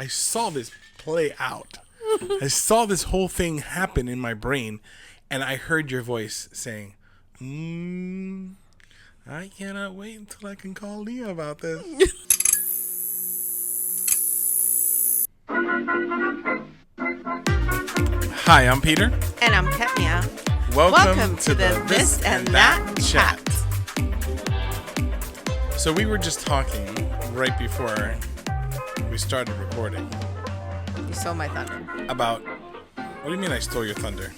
I saw this play out. I saw this whole thing happen in my brain, and I heard your voice saying, I cannot wait until I can call Leah about this. Hi, I'm Peter. And I'm Kenya. Welcome to the This and That Chat. So we were just talking right before we started recording You stole my thunder. about... What do you mean I stole your thunder?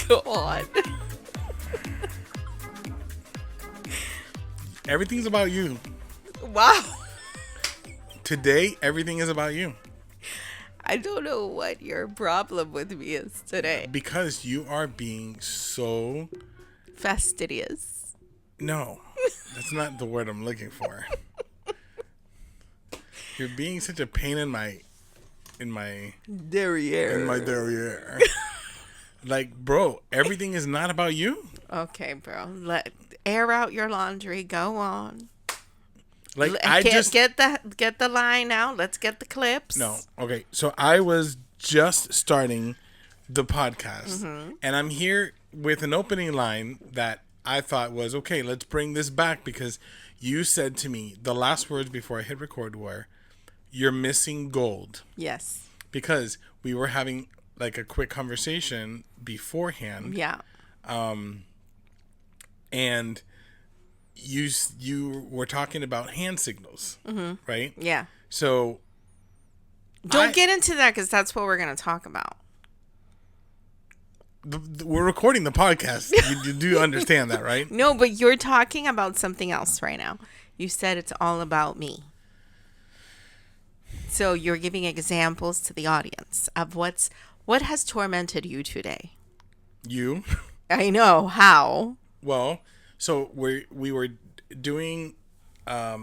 Go on. Everything's about you. Wow. Today, everything is about you. I don't know what your problem with me is today. Because you are being so... Fastidious. No, that's not the word I'm looking for. You're being such a pain in my derriere. Like, bro, everything is not about you. Okay, bro. Air out your laundry. Go on. Like, Get the line out. Let's get the clips. No. Okay. So I was just starting the podcast, and I'm here with an opening line that I thought was, okay, let's bring this back because you said to me, the last words before I hit record were, you're missing gold. Yes. Because we were having like a quick conversation beforehand. Yeah. And you were talking about hand signals, right? Yeah. So Don't get into that because that's what we're going to talk about. We're recording the podcast. You do understand that, right? No, but you're talking about something else right now. You said it's all about me. So you're giving examples to the audience of what has tormented you today. You? I know. How? Well, so we were doing, I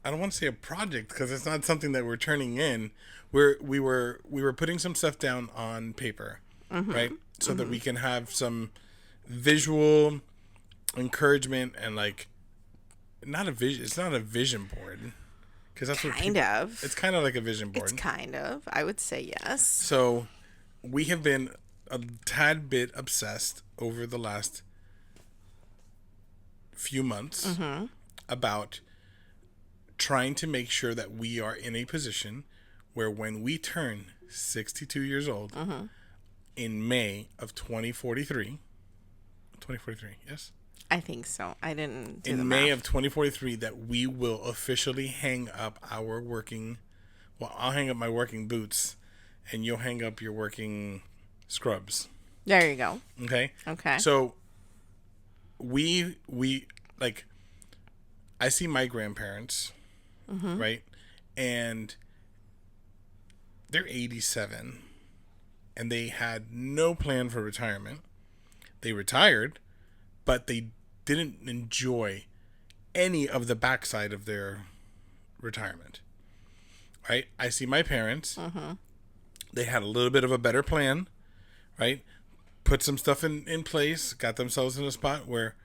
don't want to say a project because it's not something that we're turning in. We were putting some stuff down on paper, right? So that we can have some visual encouragement and like, not a vision. It's not a vision board because that's what it's kind of like a vision board. It's kind of. I would say yes. So we have been a tad bit obsessed over the last few months about trying to make sure that we are in a position where when we turn 62 years old in May of 2043, yes? I think so. I didn't do in May of 2043 that we will officially hang up our working, well, I'll hang up my working boots and you'll hang up your working scrubs. There you go. Okay? Okay. So we like, I see my grandparents, right? And they're 87 and they had no plan for retirement. They retired, but they didn't enjoy any of the backside of their retirement, right? I see my parents. They had a little bit of a better plan, right? Put some stuff in place, got themselves in a spot where,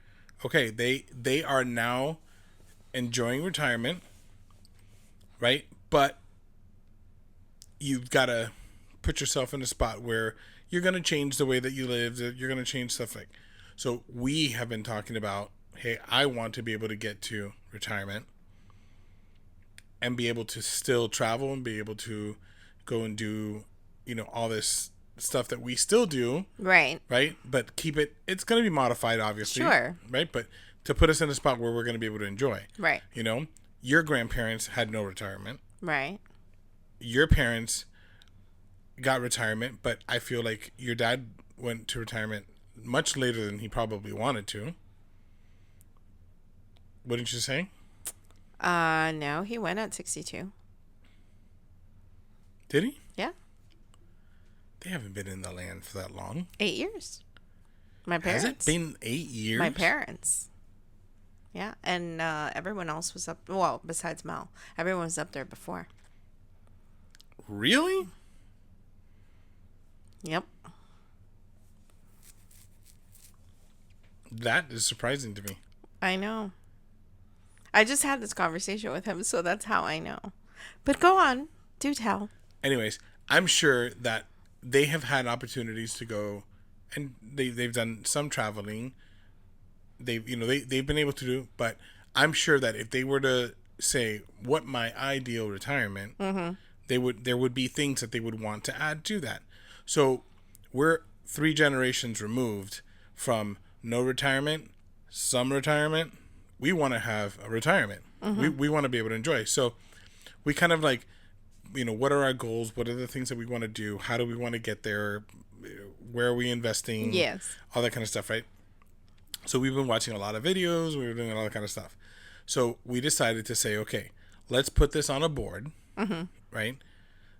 okay, they are now enjoying retirement, right? But you've got to put yourself in a spot where you're going to change the way that you live. You're going to change stuff like. So we have been talking about, hey, I want to be able to get to retirement and be able to still travel and be able to go and do, all this stuff that we still do. Right. Right. But it's going to be modified, obviously. Sure. Right. But to put us in a spot where we're going to be able to enjoy. Right. Your grandparents had no retirement. Right. Your parents got retirement, but I feel like your dad went to retirement much later than he probably wanted to. Wouldn't you say? No, he went at 62. Did he? Yeah. They haven't been in the land for that long. 8 years. My parents. Has it been 8 years? My parents. Yeah, and everyone else was up. Well, besides Mel, everyone was up there before. Really? Yep. That is surprising to me. I know. I just had this conversation with him, so that's how I know. But go on. Do tell. Anyways, I'm sure that they have had opportunities to go, and they've done some traveling. They've been able to do, but I'm sure that if they were to say what my ideal retirement, there would be things that they would want to add to that. So we're 3 generations removed from no retirement, some retirement. We want to have a retirement. We want to be able to enjoy. So we kind of like, what are our goals? What are the things that we want to do? How do we want to get there? Where are we investing? Yes. All that kind of stuff, right? So we've been watching a lot of videos. We were doing all that kind of stuff. So we decided to say, okay, let's put this on a board, right?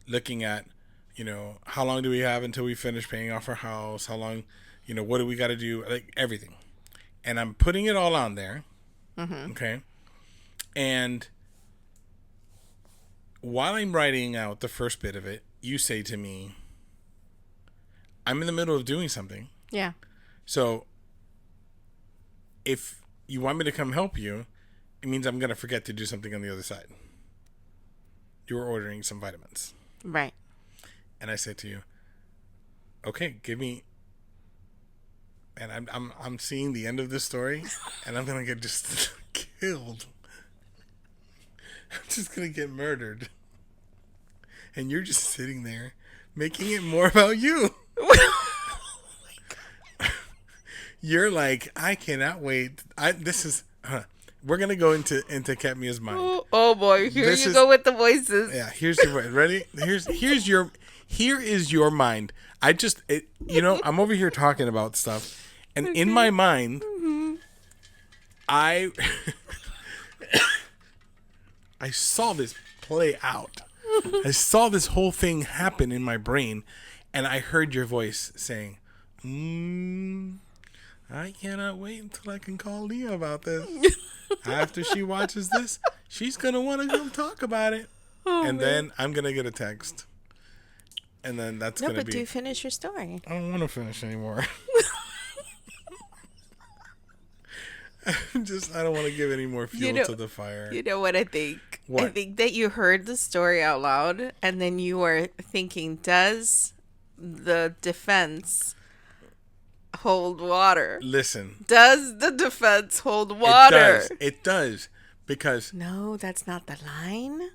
Looking at, how long do we have until we finish paying off our house? How long, what do we got to do? Like everything. And I'm putting it all on there. Okay. And while I'm writing out the first bit of it, you say to me, I'm in the middle of doing something. Yeah. So if you want me to come help you, it means I'm going to forget to do something on the other side. You were ordering some vitamins. Right. And I said to you, okay, give me, and I'm seeing the end of this story, and I'm going to get just killed. I'm just going to get murdered. And you're just sitting there making it more about you. You're like, I cannot wait. We're going to go into Katmia's mind. Oh boy, here go with the voices. Yeah, here's your voice. Ready? Here is your mind. I'm over here talking about stuff, and in my mind, I saw this play out. I saw this whole thing happen in my brain, and I heard your voice saying, I cannot wait until I can call Leah about this. After she watches this, she's going to want to come talk about it. Then I'm going to get a text. And then that's going to be... No, but do finish your story. I don't want to finish anymore. I don't want to give any more fuel to the fire. You know what I think? What? I think that you heard the story out loud, and then you were thinking, does the defense hold water? Listen. Does the defense hold water? It does. Because... No, that's not the line.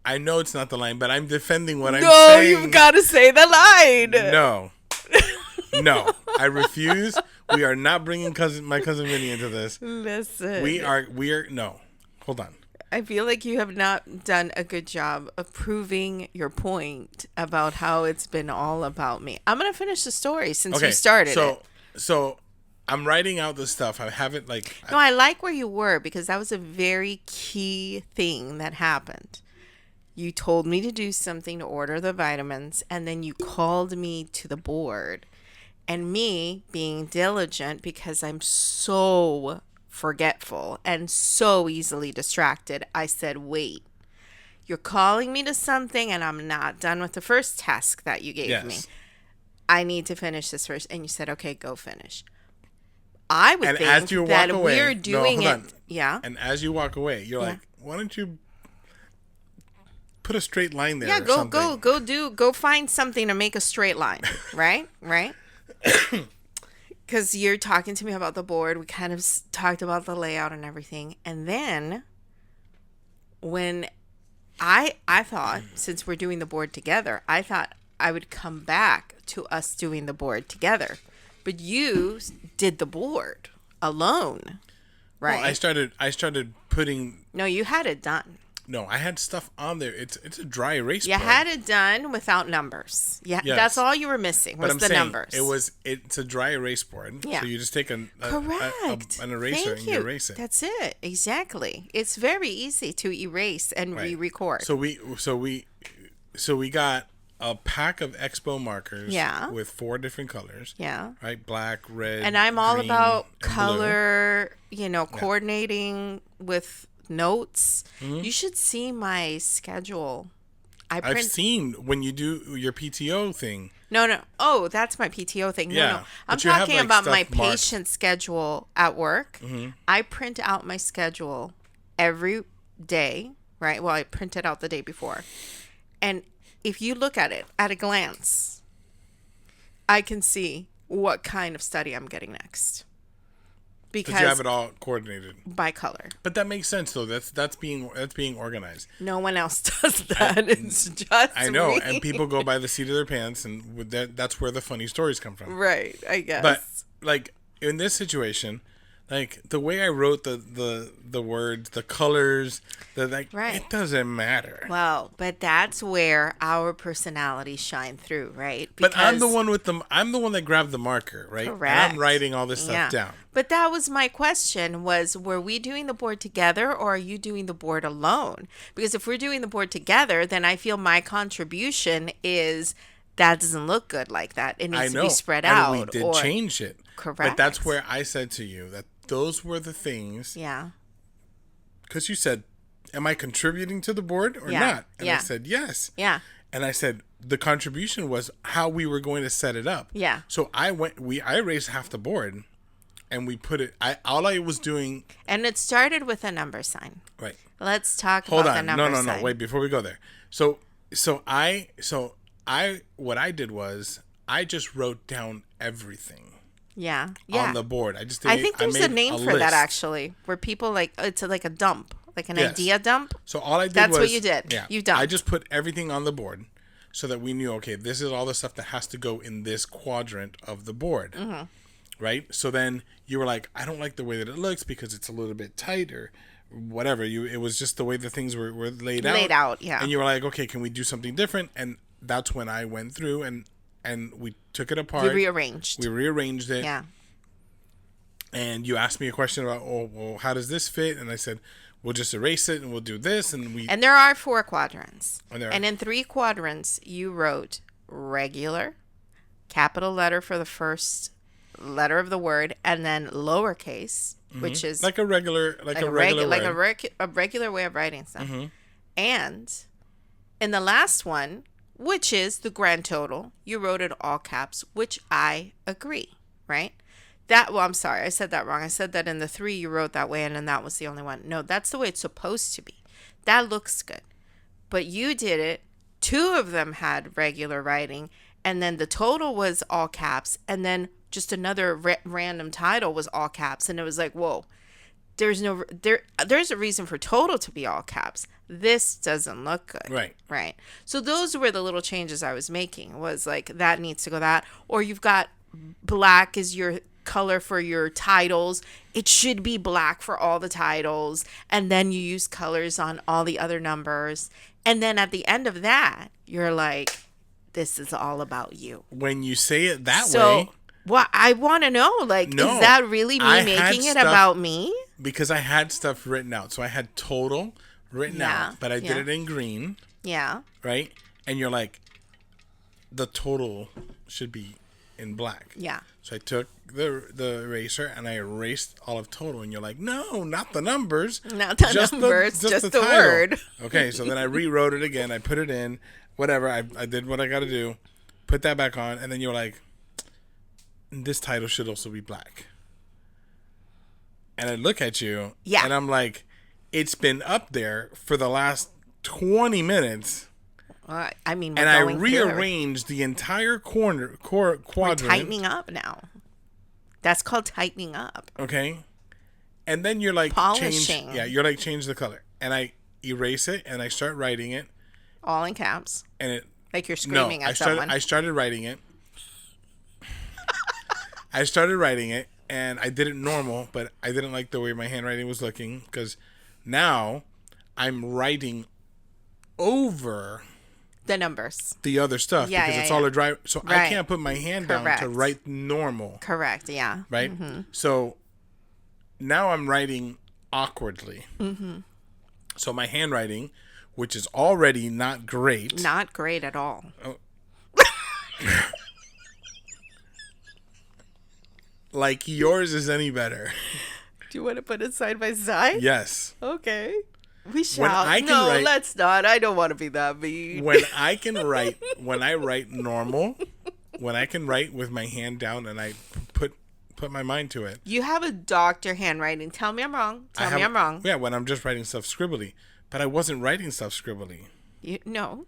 I know it's not the line, but I'm defending what I'm saying. No, you've got to say the line. No. No. I refuse. We are not bringing my cousin Vinny into this. Listen. We are, no. Hold on. I feel like you have not done a good job of proving your point about how it's been all about me. I'm going to finish the story since you started it. So I'm writing out the stuff. I haven't No, I like where you were because that was a very key thing that happened. You told me to do something to order the vitamins, and then you called me to the board. And me being diligent because I'm so forgetful and so easily distracted, I said, wait, you're calling me to something and I'm not done with the first task that you gave me. I need to finish this first. And you said, okay, go finish. I would think as you that walk away, we're doing it. Yeah. And as you walk away, you're like, why don't you put a straight line there? Yeah, go find something to make a straight line. Right? Because you're talking to me about the board. We kind of talked about the layout and everything. And then when I thought, since we're doing the board together, I thought I would come back to us doing the board together. But you did the board alone, right? Well, I started putting... No, you had it done. No, I had stuff on there. It's a dry erase board. You had it done without numbers. Yeah, yes. That's all you were missing was the numbers. It's a dry erase board. Yeah. So you just take an eraser and you erase it. That's it. Exactly. It's very easy to erase and re-record. So we got a pack of Expo markers with 4 different colors. Yeah. Right? Black, red, and I'm all green, about color, coordinating with notes. Mm-hmm. You should see my schedule. I've seen when you do your PTO thing. No. Oh, that's my PTO thing. No. I'm talking about my patient schedule at work. Mm-hmm. I print out my schedule every day, right? Well, I print it out the day before. And if you look at it at a glance, I can see what kind of study I'm getting next. Because you have it all coordinated by color. But that makes sense, though. That's being organized. No one else does that. It's just I know, me. and people go by the seat of their pants, and that's where the funny stories come from. Right, I guess. But like in this situation, like the way I wrote the words, the colors, right. It doesn't matter. Well, but that's where our personalities shine through, right? Because but I'm the one that grabbed the marker, right? Correct. And I'm writing all this stuff down. But that was my question: were we doing the board together, or are you doing the board alone? Because if we're doing the board together, then I feel my contribution is that doesn't look good like that. It needs to be spread out. We did change it. Correct. But that's where I said to you that those were the things. Yeah. Because you said, am I contributing to the board or not? And I said, yes. Yeah. And I said, the contribution was how we were going to set it up. Yeah. So I erased half the board and we put it, all I was doing. And it started with a number sign. Right. Let's talk about the number sign. No. Wait, before we go there. So what I did was I just wrote down everything. Yeah. On the board. I think there's a name for that actually, where people it's like a dump, like an idea dump. So all I did That's what you did. Yeah. You dumped. I just put everything on the board so that we knew, okay, this is all the stuff that has to go in this quadrant of the board. Mm-hmm. Right? So then you were like, I don't like the way that it looks because it's a little bit tight or whatever. It was just the way the things were laid out. Laid out, yeah. And you were like, okay, can we do something different? And that's when I went through and we took it apart. You rearranged. We rearranged it. Yeah. And you asked me a question about, how does this fit? And I said, we'll just erase it and we'll do this. And there are 4 quadrants. And in 3 quadrants, you wrote regular, capital letter for the first letter of the word, and then lowercase, which is like a regular word. A regular way of writing stuff. Mm-hmm. And in the last one, which is the grand total, you wrote it all caps, which I agree, right? I'm sorry, I said that wrong. I said that in the 3 you wrote that way, and then that was the only one. No, that's the way it's supposed to be. That looks good. But you did it. 2 of them had regular writing, and then the total was all caps, and then just another random title was all caps, and it was like, whoa. There's a reason for total to be all caps. This doesn't look good. Right. So those were the little changes I was making. Was like that needs to go that, or you've got black is your color for your titles. It should be black for all the titles, and then you use colors on all the other numbers. And then at the end of that, you're like, this is all about you. When you say it that way. Well, I want to know, is that really me making it about me? Because I had stuff written out. So I had total written out, but I did it in green. Yeah. Right? And you're like, the total should be in black. Yeah. So I took the eraser and I erased all of total. And you're like, no, not the numbers. Not the numbers, just the word. Okay, so then I rewrote it again. I put it in. Whatever. I did what I got to do. Put that back on. And then you're like, this title should also be black. And I look at you, and I'm like, it's been up there for the last 20 minutes. I mean, and I rearranged the entire quadrant. We're tightening up now. That's called tightening up. Okay. And then you're like, polishing. Change the color. And I erase it, and I start writing it. All in caps. And it. Like you're screaming at someone. I started writing it. I started writing it, and I did it normal, but I didn't like the way my handwriting was looking, because now I'm writing over the numbers, the other stuff, because it's all a dry. So right. I can't put my hand down to write normal. Correct. Yeah. Right. Mm-hmm. So now I'm writing awkwardly. Mm-hmm. So my handwriting, which is already not great. Not great at all. Oh. Like yours is any better. Do you want to put it side by side? Yes. Okay. We shall. Let's not. I don't want to be that mean. When I write normal, when I can write with my hand down and I put my mind to it. You have a doctor handwriting. Tell me I'm wrong. Tell me I'm wrong. Yeah, when I'm just writing stuff scribbly. But I wasn't writing stuff scribbly. No.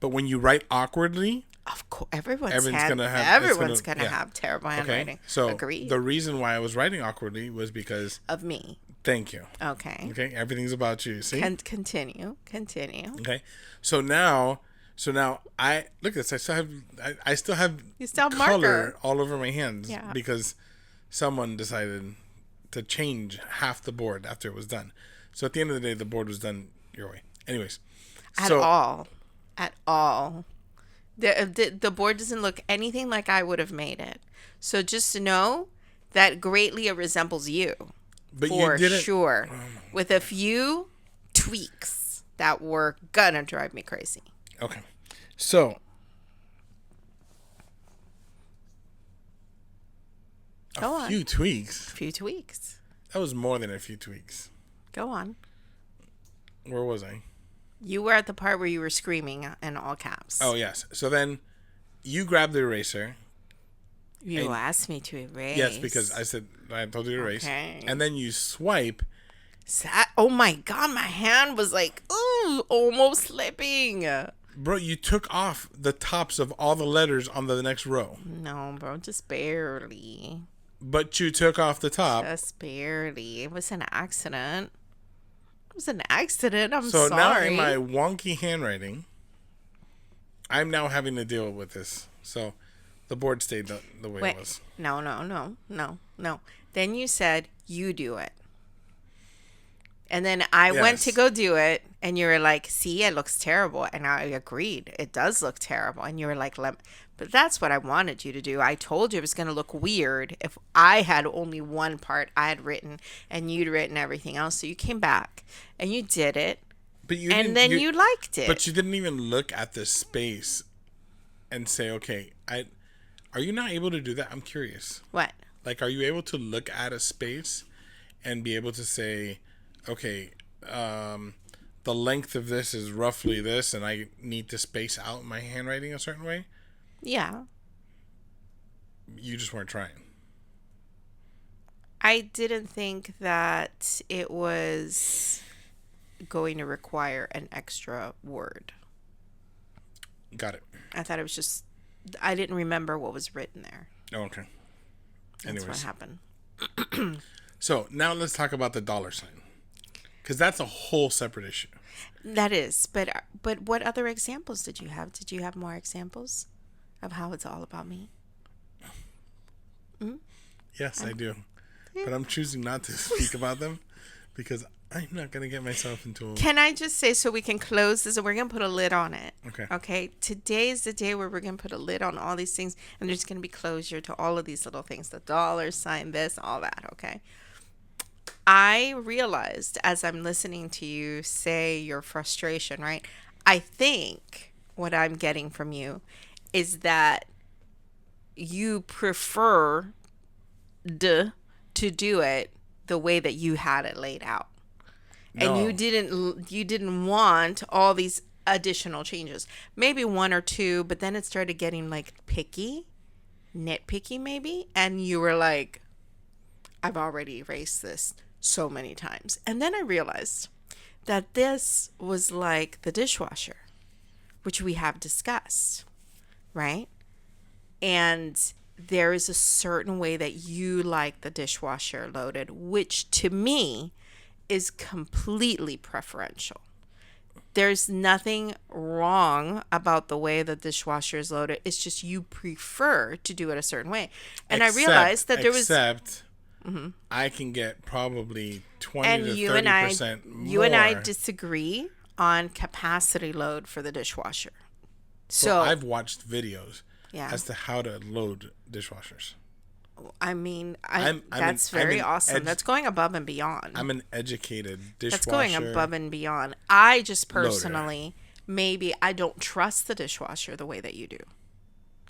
But when you write awkwardly, Of course, everyone's gonna yeah. have terrible handwriting. Okay. So Agreed. the reason why I was writing awkwardly was because Of me. thank you. Okay. Okay. Everything's about you. See. Continue. Okay. So now I look at this. I still have You still have color marker. all over my hands Yeah. because someone decided to change half the board after it was done. So at the end of the day, the board was done your way. Anyways, At all. The board doesn't look anything like I would have made it. So just to know that greatly it resembles you. but For you didn't. sure. With a few tweaks that were gonna drive me crazy. Okay, so Go on. few tweaks. Few tweaks. That was more than a few tweaks. Go on. Where was I? You were at the part where you were screaming in all caps. Oh yes. So then you grabbed the eraser. You asked me to erase. Yes, because I told you to erase. Okay. And then you swipe. Oh my God, my hand was like, ooh, almost slipping. Bro, you took off the tops of all the letters on the next row. No, bro, just barely. But you took off the top. Just barely. It was an accident. I'm So now sorry. in my wonky handwriting, I'm now having to deal with this. So the board stayed the way it was. No. Then you said, you do it. And then I went Yes. to go do it, and you were like, see, it looks terrible. And I agreed. It does look terrible. And you were like, but that's what I wanted you to do. I told you it was going to look weird if I had only one part I had written and you'd written everything else. So you came back and you did it. But you And then you liked it. But you didn't even look at the space and say, okay, are you not able to do that? I'm curious. What? Like, are you able to look at a space and be able to say, okay, the length of this is roughly this, and I need to space out my handwriting a certain way? Yeah. You just weren't trying. I didn't think that it was going to require an extra word. Got it. I thought it was just, I didn't remember what was written there. Oh, okay. That's Anyways. what happened. So now let's talk about the dollar sign, because that's a whole separate issue. That is, but what other examples did you have? Did you have more examples of how it's all about me? Yes, I do. But I'm choosing not to speak about them because I'm not going to get myself into a... Can I just say, so we can close this and we're going to put a lid on it. Okay. Okay. Today is the day where we're going to put a lid on all these things, and there's going to be closure to all of these little things, the dollar sign, this, all that. Okay. I realized as I'm listening to you say your frustration, right? I think what I'm getting from you is that you prefer to do it the way that you had it laid out. And No. you didn't want all these additional changes. Maybe one or two, but then it started getting like nitpicky maybe, and you were like, I've already erased this so many times. And then I realized that this was like the dishwasher, which we have discussed, right? And there is a certain way that you like the dishwasher loaded, which to me is completely preferential. There's nothing wrong about the way the dishwasher is loaded. It's just you prefer to do it a certain way. And I realized that there was... Except I can get probably 20 And to you 30% more. you and I disagree on capacity load for the dishwasher. So I've watched videos yeah, as to how to load dishwashers. I mean, I'm that's an very awesome. That's going above and beyond. I'm an educated dishwasher. That's going above and beyond. I just personally, maybe I don't trust the dishwasher the way that you do.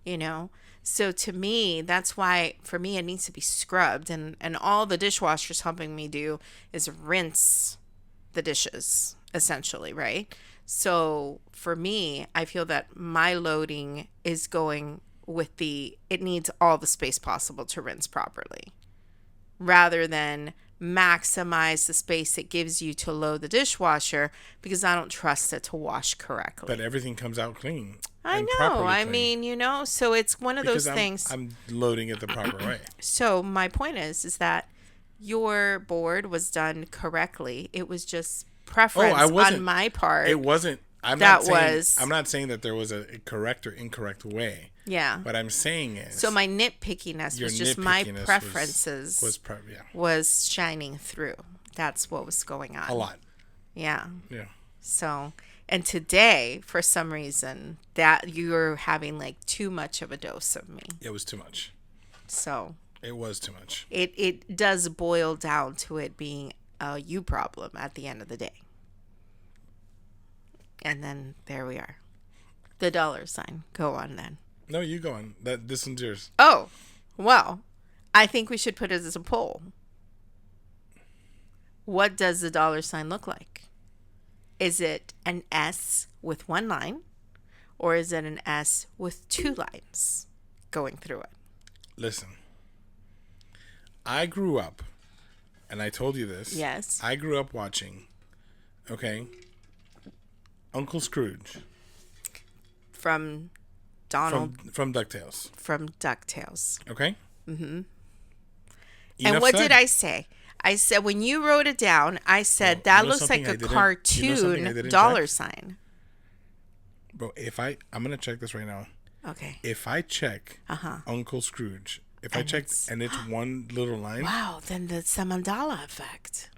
You know? So to me, that's why, for me, it needs to be scrubbed. And all the dishwasher's helping me do is rinse the dishes, essentially, right? So for me, I feel that my loading is going with it needs all the space possible to rinse properly, rather than maximize the space it gives you to load the dishwasher because I don't trust it to wash correctly. But everything comes out clean. I and know. properly I clean. mean, so it's one of Because those things. I'm loading it the proper way. So my point is that your board was done correctly. It was just preference on my part. It wasn't. I'm not saying that there was a correct or incorrect way. Yeah. What I'm saying is. So my nitpickiness was just my preferences was shining through. That's what was going on. A lot. Yeah. Yeah. So, and today, for some reason, that you're having like too much of a dose of me. It was too much. So. It was too much. It does boil down to it being a you problem at the end of the day. And then there we are. The $. Go on then. No, you go on. This one's yours. Oh, well, I think we should put it as a poll. What does the $sign look like? Is it an S with one line, or is it an S with two lines going through it? Listen, I grew up, and I told you this. Yes. I grew up watching, Uncle Scrooge. From Donald. From DuckTales. From DuckTales. Okay? Mm-hmm. And what did I say? I said, when you wrote it down, I said, that looks like a cartoon $sign. Bro, I'm going to check this right now. Okay. If I check Uncle Scrooge, I check and it's one little line. Wow, then that's the Mandela effect.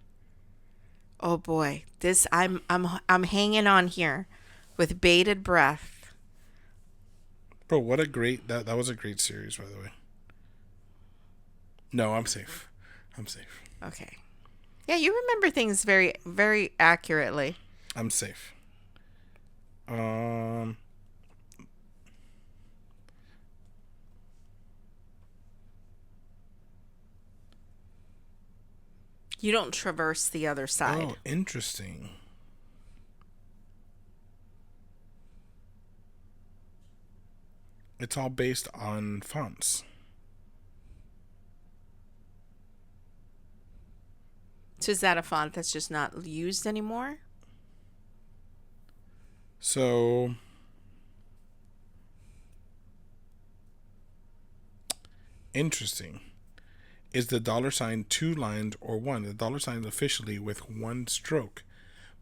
Oh boy, I'm hanging on here with bated breath. Bro, what a great that was a great series, by the way. No, I'm safe. Okay. Yeah, you remember things very, very accurately. I'm safe. You don't traverse the other side. Oh, interesting. It's all based on fonts. So is that a font that's just not used anymore? So interesting. Is the $sign two lines or one? The $sign is officially with one stroke,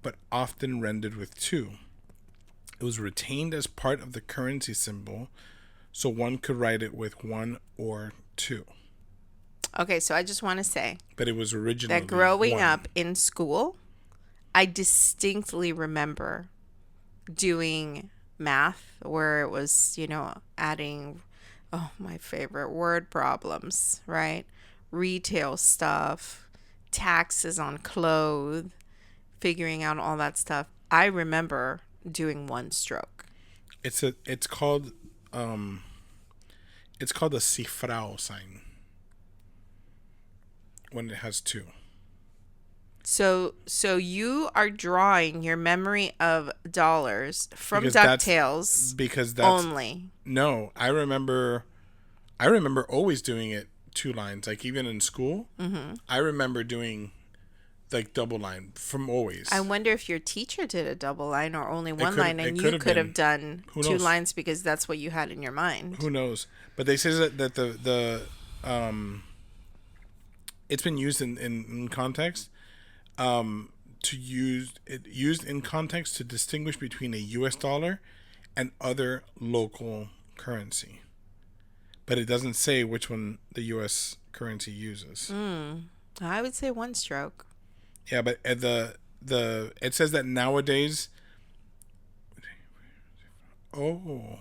but often rendered with two. It was retained as part of the currency symbol, so one could write it with one or two. Okay, so I just want to say but it was originally that growing one. up in school, I distinctly remember doing math where it was, adding, my favorite word problems, right? Retail stuff, taxes on clothes, figuring out all that stuff. I remember doing one stroke. It's called a cifrao sign when it has two. So you are drawing your memory of dollars from DuckTales because that's only. No, I remember always doing it two lines. Like even in school, I remember doing like double line from always. I wonder if your teacher did a double line or only one line, and you could have done two lines because that's what you had in your mind. Who knows? But they say that the it's been used in context. Used in context to distinguish between a U.S. dollar and other local currency, but it doesn't say which one the U.S. currency uses. I would say one stroke. Yeah, but it says that nowadays. Oh,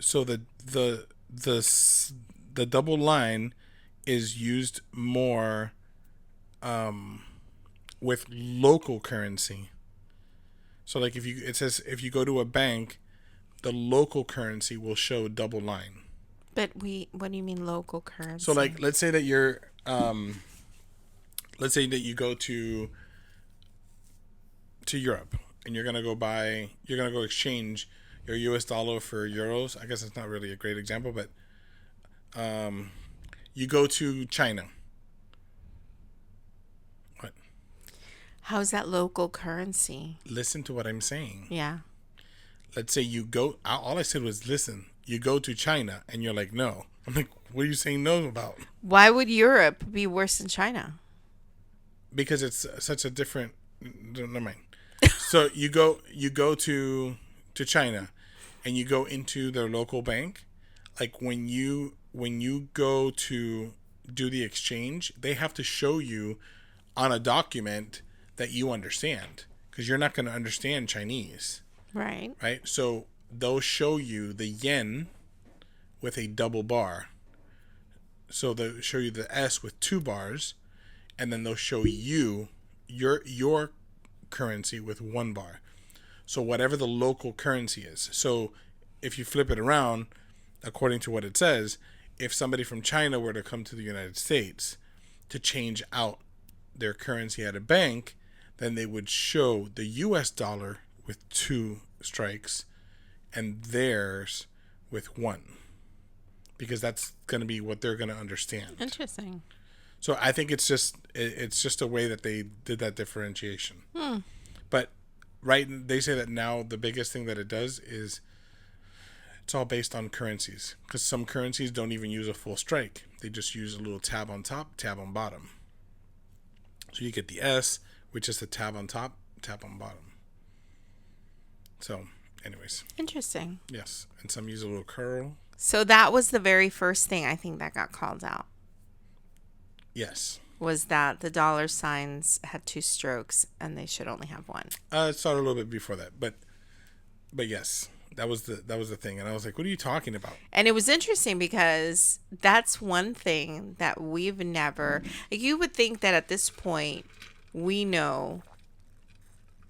so the double line is used more with local currency. So like it says if you go to a bank, the local currency will show double line. But what do you mean local currency? So like let's say that you go to Europe and you're gonna go exchange your US dollar for euros. I guess it's not really a great example, but You go to China. What? How's that local currency? Listen to what I'm saying. Yeah. Let's say you go. All I said was listen. You go to China, and you're like, no. I'm like, what are you saying no about? Why would Europe be worse than China? Because it's such a different. Never mind. So you go to China, and you go into their local bank. Like when you go to do the exchange, they have to show you on a document that you understand, because you're not going to understand Chinese. Right. Right? So they'll show you the yen with a double bar. So they'll show you the S with 2 bars, and then they'll show you your currency with 1 bar. So whatever the local currency is. So if you flip it around, according to what it says, if somebody from China were to come to the United States to change out their currency at a bank, then they would show the US dollar with 2 strikes and theirs with 1, because that's going to be what they're going to understand. Interesting. So I think it's just a way that they did that differentiation. But they say that now the biggest thing that it does is it's all based on currencies, because some currencies don't even use a full strike. They just use a little tab on top, tab on bottom. So you get the S, which is the tab on top, tab on bottom. So, anyways. Interesting. Yes. And some use a little curl. So that was the very first thing I think that got called out. Yes. Was that the dollar signs had 2 strokes and they should only have 1. It started a little bit before that, but yes, that was the thing, and I was like, "What are you talking about?" And it was interesting because that's one thing that we've never. Like, you would think that at this point we know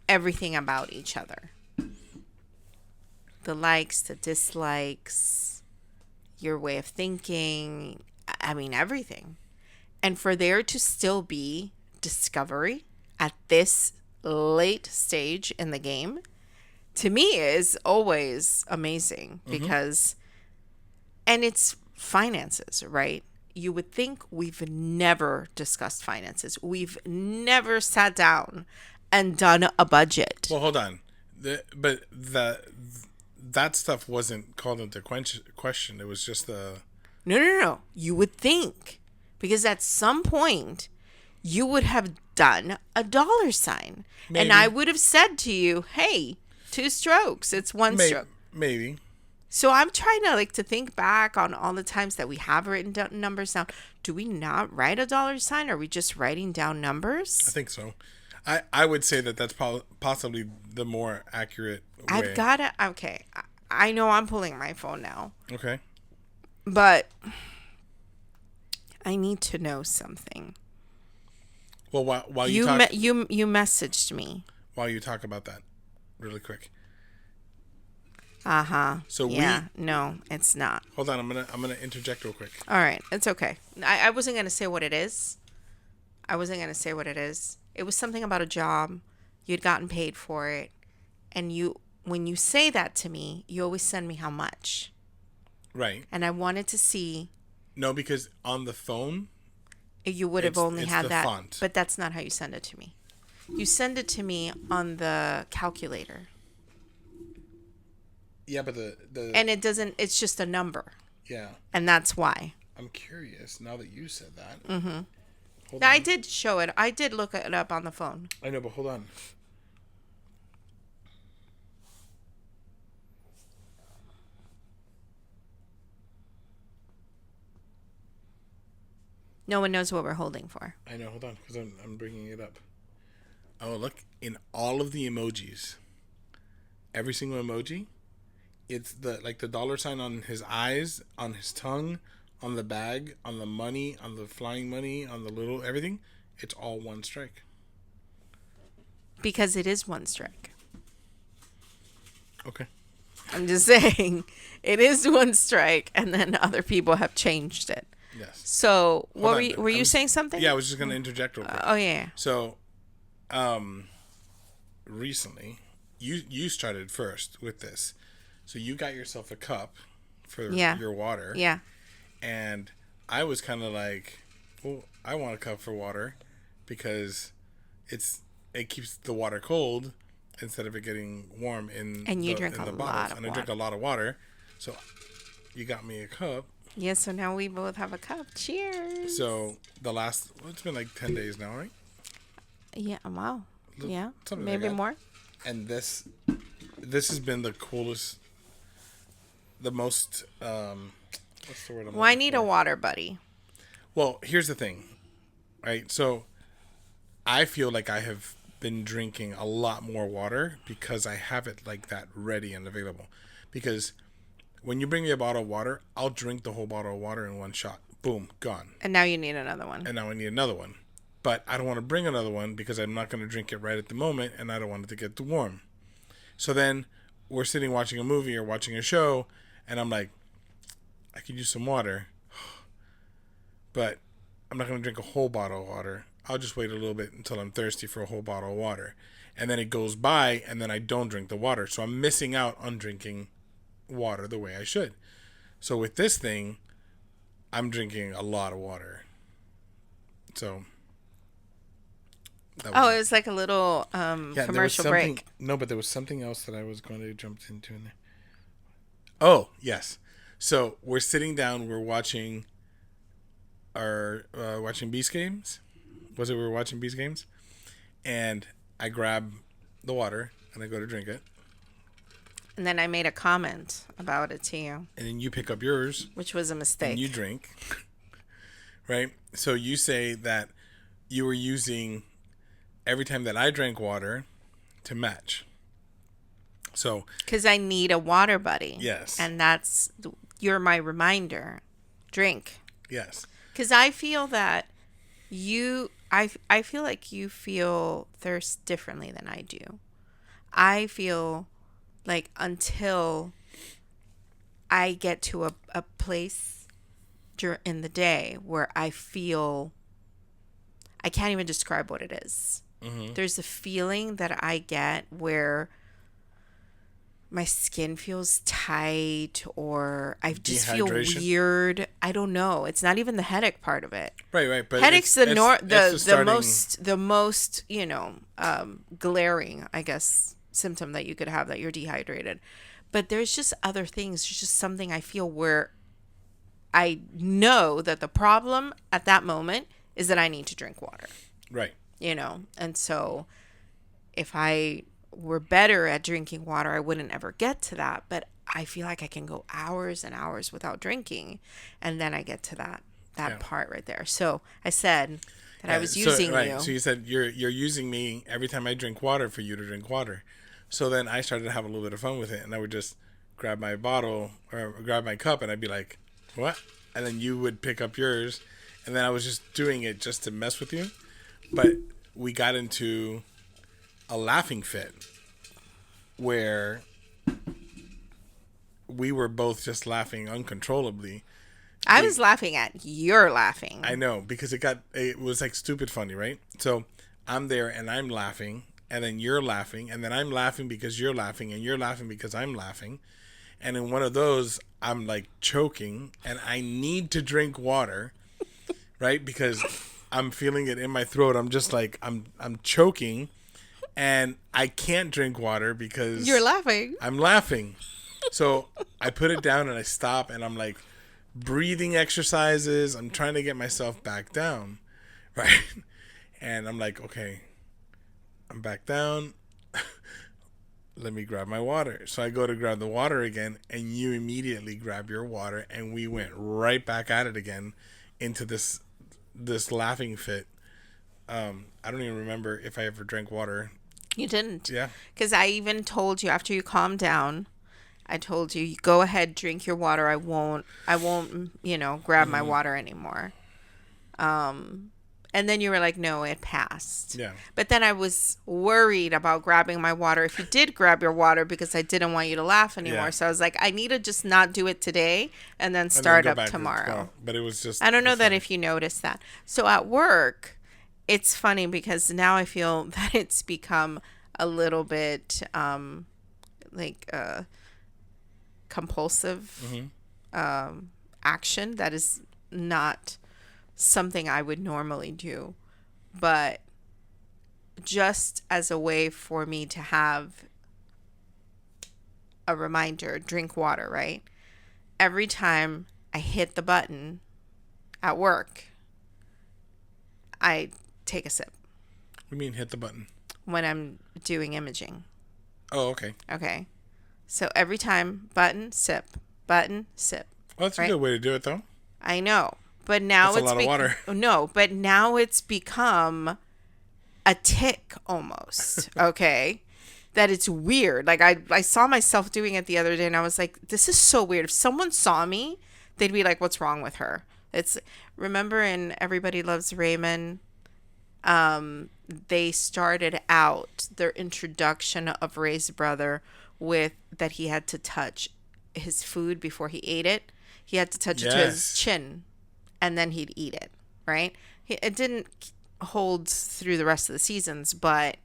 everything about each other. The likes, the dislikes, your way of thinking, I mean, everything. And for there to still be discovery at this late stage in the game, to me is always amazing because, and it's finances, right? You would think we've never discussed finances. We've never sat down and done a budget. Well, hold on. That stuff wasn't called into question. It was just the... No. You would think. Because at some point, you would have done a dollar sign. Maybe. And I would have said to you, hey, 2 strokes. It's 1 stroke. Maybe. So I'm trying to think back on all the times that we have written down numbers down. Do we not write a dollar sign? Are we just writing down numbers? I think so. I would say that that's possibly the more accurate way. I've got to... Okay. I know I'm pulling my phone now. Okay. But I need to know something. Well, while you messaged me. While you talk about that, really quick. So no, it's not. Hold on, I'm gonna interject real quick. All right, it's okay. I wasn't gonna say what it is. It was something about a job. You'd gotten paid for it, and when you say that to me, you always send me how much. Right. And I wanted to see. No, because on the phone, you would have only had that. Font. But that's not how you send it to me. You send it to me on the calculator. Yeah, but the and it doesn't. It's just a number. Yeah. And that's why. I'm curious now that you said that. Mm-hmm. Now, I did show it. I did look it up on the phone. I know, but hold on. No one knows what we're holding for. I know. Hold on, because I'm bringing it up. Oh, look, in all of the emojis, every single emoji, it's the dollar sign on his eyes, on his tongue, on the bag, on the money, on the flying money, on the little everything. It's all 1 strike. Because it is 1 strike. Okay. I'm just saying, it is 1 strike, and then other people have changed it. Yes. So, were you saying something? Yeah, I was just going to interject real quick. Oh, yeah. So, recently, you started first with this. So, you got yourself a cup for your water. Yeah. And I was kind of like, well, I want a cup for water because it keeps the water cold instead of it getting warm And you drink in a the lot bottles. of And I drink water. a lot of water. So you got me a cup. Yeah, so now we both have a cup. Cheers. So it's been like 10 days now, right? Yeah, wow. Yeah, Something maybe like that. more. And this has been the coolest, the most, what's the word I'm Well, I looking need for? a water buddy. Well, here's the thing, right? So I feel like I have been drinking a lot more water because I have it like that ready and available. Because when you bring me a bottle of water, I'll drink the whole bottle of water in one shot. Boom, gone. And now you need another one. And now I need another one. But I don't want to bring another one because I'm not going to drink it right at the moment and I don't want it to get too warm. So then we're sitting watching a movie or watching a show and I'm like, I could use some water. But I'm not going to drink a whole bottle of water. I'll just wait a little bit until I'm thirsty for a whole bottle of water. And then it goes by and then I don't drink the water. So I'm missing out on drinking water the way I should. So with this thing, I'm drinking a lot of water. So that Oh, was it was like a little there was commercial something. break. No, but there was something else that I was going to jump into in there. Oh, yes. So we're sitting down, we're watching watching Beast Games. Was it we were watching Beast Games? And I grab the water and I go to drink it. And then I made a comment about it to you, And then you pick up yours which was a mistake. and you drink. Right? So you say that you were using every time that I drank water to match. So, Because I need a water buddy. yes. And you're my reminder. Drink. Yes. Because I feel that I feel like you feel thirst differently than I do. I feel like until I get to a place in the day where I feel, I can't even describe what it is. Mm-hmm. There's a feeling that I get where my skin feels tight or I just feel Dehydration? weird. I don't know. It's not even the headache part of it. Right. But Headache's it's the starting- most glaring, I guess, symptom that you could have, that you're dehydrated. But there's just other things. There's just something I feel where I know that the problem at that moment is that I need to drink water. Right. And so if I were better at drinking water, I wouldn't ever get to that. But I feel like I can go hours and hours without drinking, and then I get to that part right there. So I said that I was using you. So you said you're using me every time I drink water for you to drink water. So then I started to have a little bit of fun with it, and I would just grab my bottle or grab my cup, and I'd be like, "What?" And then you would pick up yours, and then I was just doing it just to mess with you. But we got into a laughing fit where we were both just laughing uncontrollably. I was laughing at your laughing. I know, because it was like stupid funny, right? So I'm there and I'm laughing, and then you're laughing, and then I'm laughing because you're laughing, and you're laughing because I'm laughing. And in one of those, I'm like choking, and I need to drink water, right? Because I'm feeling it in my throat. I'm just like, I'm choking, and I can't drink water because You're laughing. I'm laughing. So I put it down and I stop, and I'm like breathing exercises. I'm trying to get myself back down, right? And I'm like, okay, I'm back down. Let me grab my water. So I go to grab the water again, and you immediately grab your water, and we went right back at it again into this laughing fit. I don't even remember if I ever drank water. You didn't. Yeah. Because I even told you after you calmed down, I told you, go ahead, drink your water. I won't, grab my water anymore. And then you were like, no, it passed. Yeah. But then I was worried about grabbing my water if you did grab your water, because I didn't want you to laugh anymore. Yeah. So I was like, I need to just not do it today and then And then start go up back to tomorrow. But it was just. I don't know that funny. if you noticed that. So at work, it's funny because now I feel that it's become a little bit compulsive action that is not something I would normally do, but just as a way for me to have a reminder, drink water, right? Every time I hit the button at work, I take a sip. What do you mean hit the button? When I'm doing imaging. Oh, okay. Okay. So every time, button, sip, button, sip. Well, that's right? a good way to do it, though. I know. But now That's a lot of water. No, but now it's become a tick almost. Okay. That it's weird. Like I saw myself doing it the other day and I was like, this is so weird. If someone saw me, they'd be like, what's wrong with her? Remember in Everybody Loves Raymond, they started out their introduction of Ray's brother with that he had to touch his food before he ate it. He had to touch it to his chin and then he'd eat it, right? It didn't hold through the rest of the seasons, but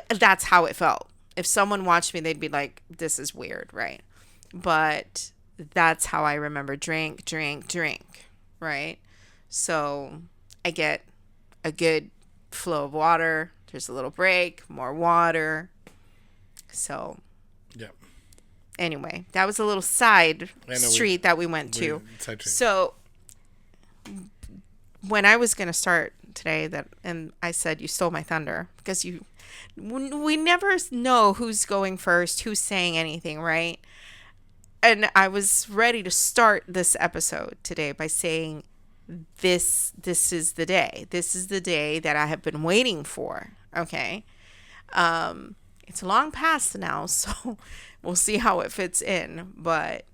that's how it felt. If someone watched me, they'd be like, this is weird, right? But that's how I remember drink, right? So I get a good flow of water. There's a little break, more water. So, yep. Anyway, that was a little side street that we went to. So, when I was going to start today, and I said you stole my thunder because we never know who's going first, who's saying anything, right? And I was ready to start this episode today by saying this is the day. This is the day that I have been waiting for. Okay. It's long past now, so we'll see how it fits in. But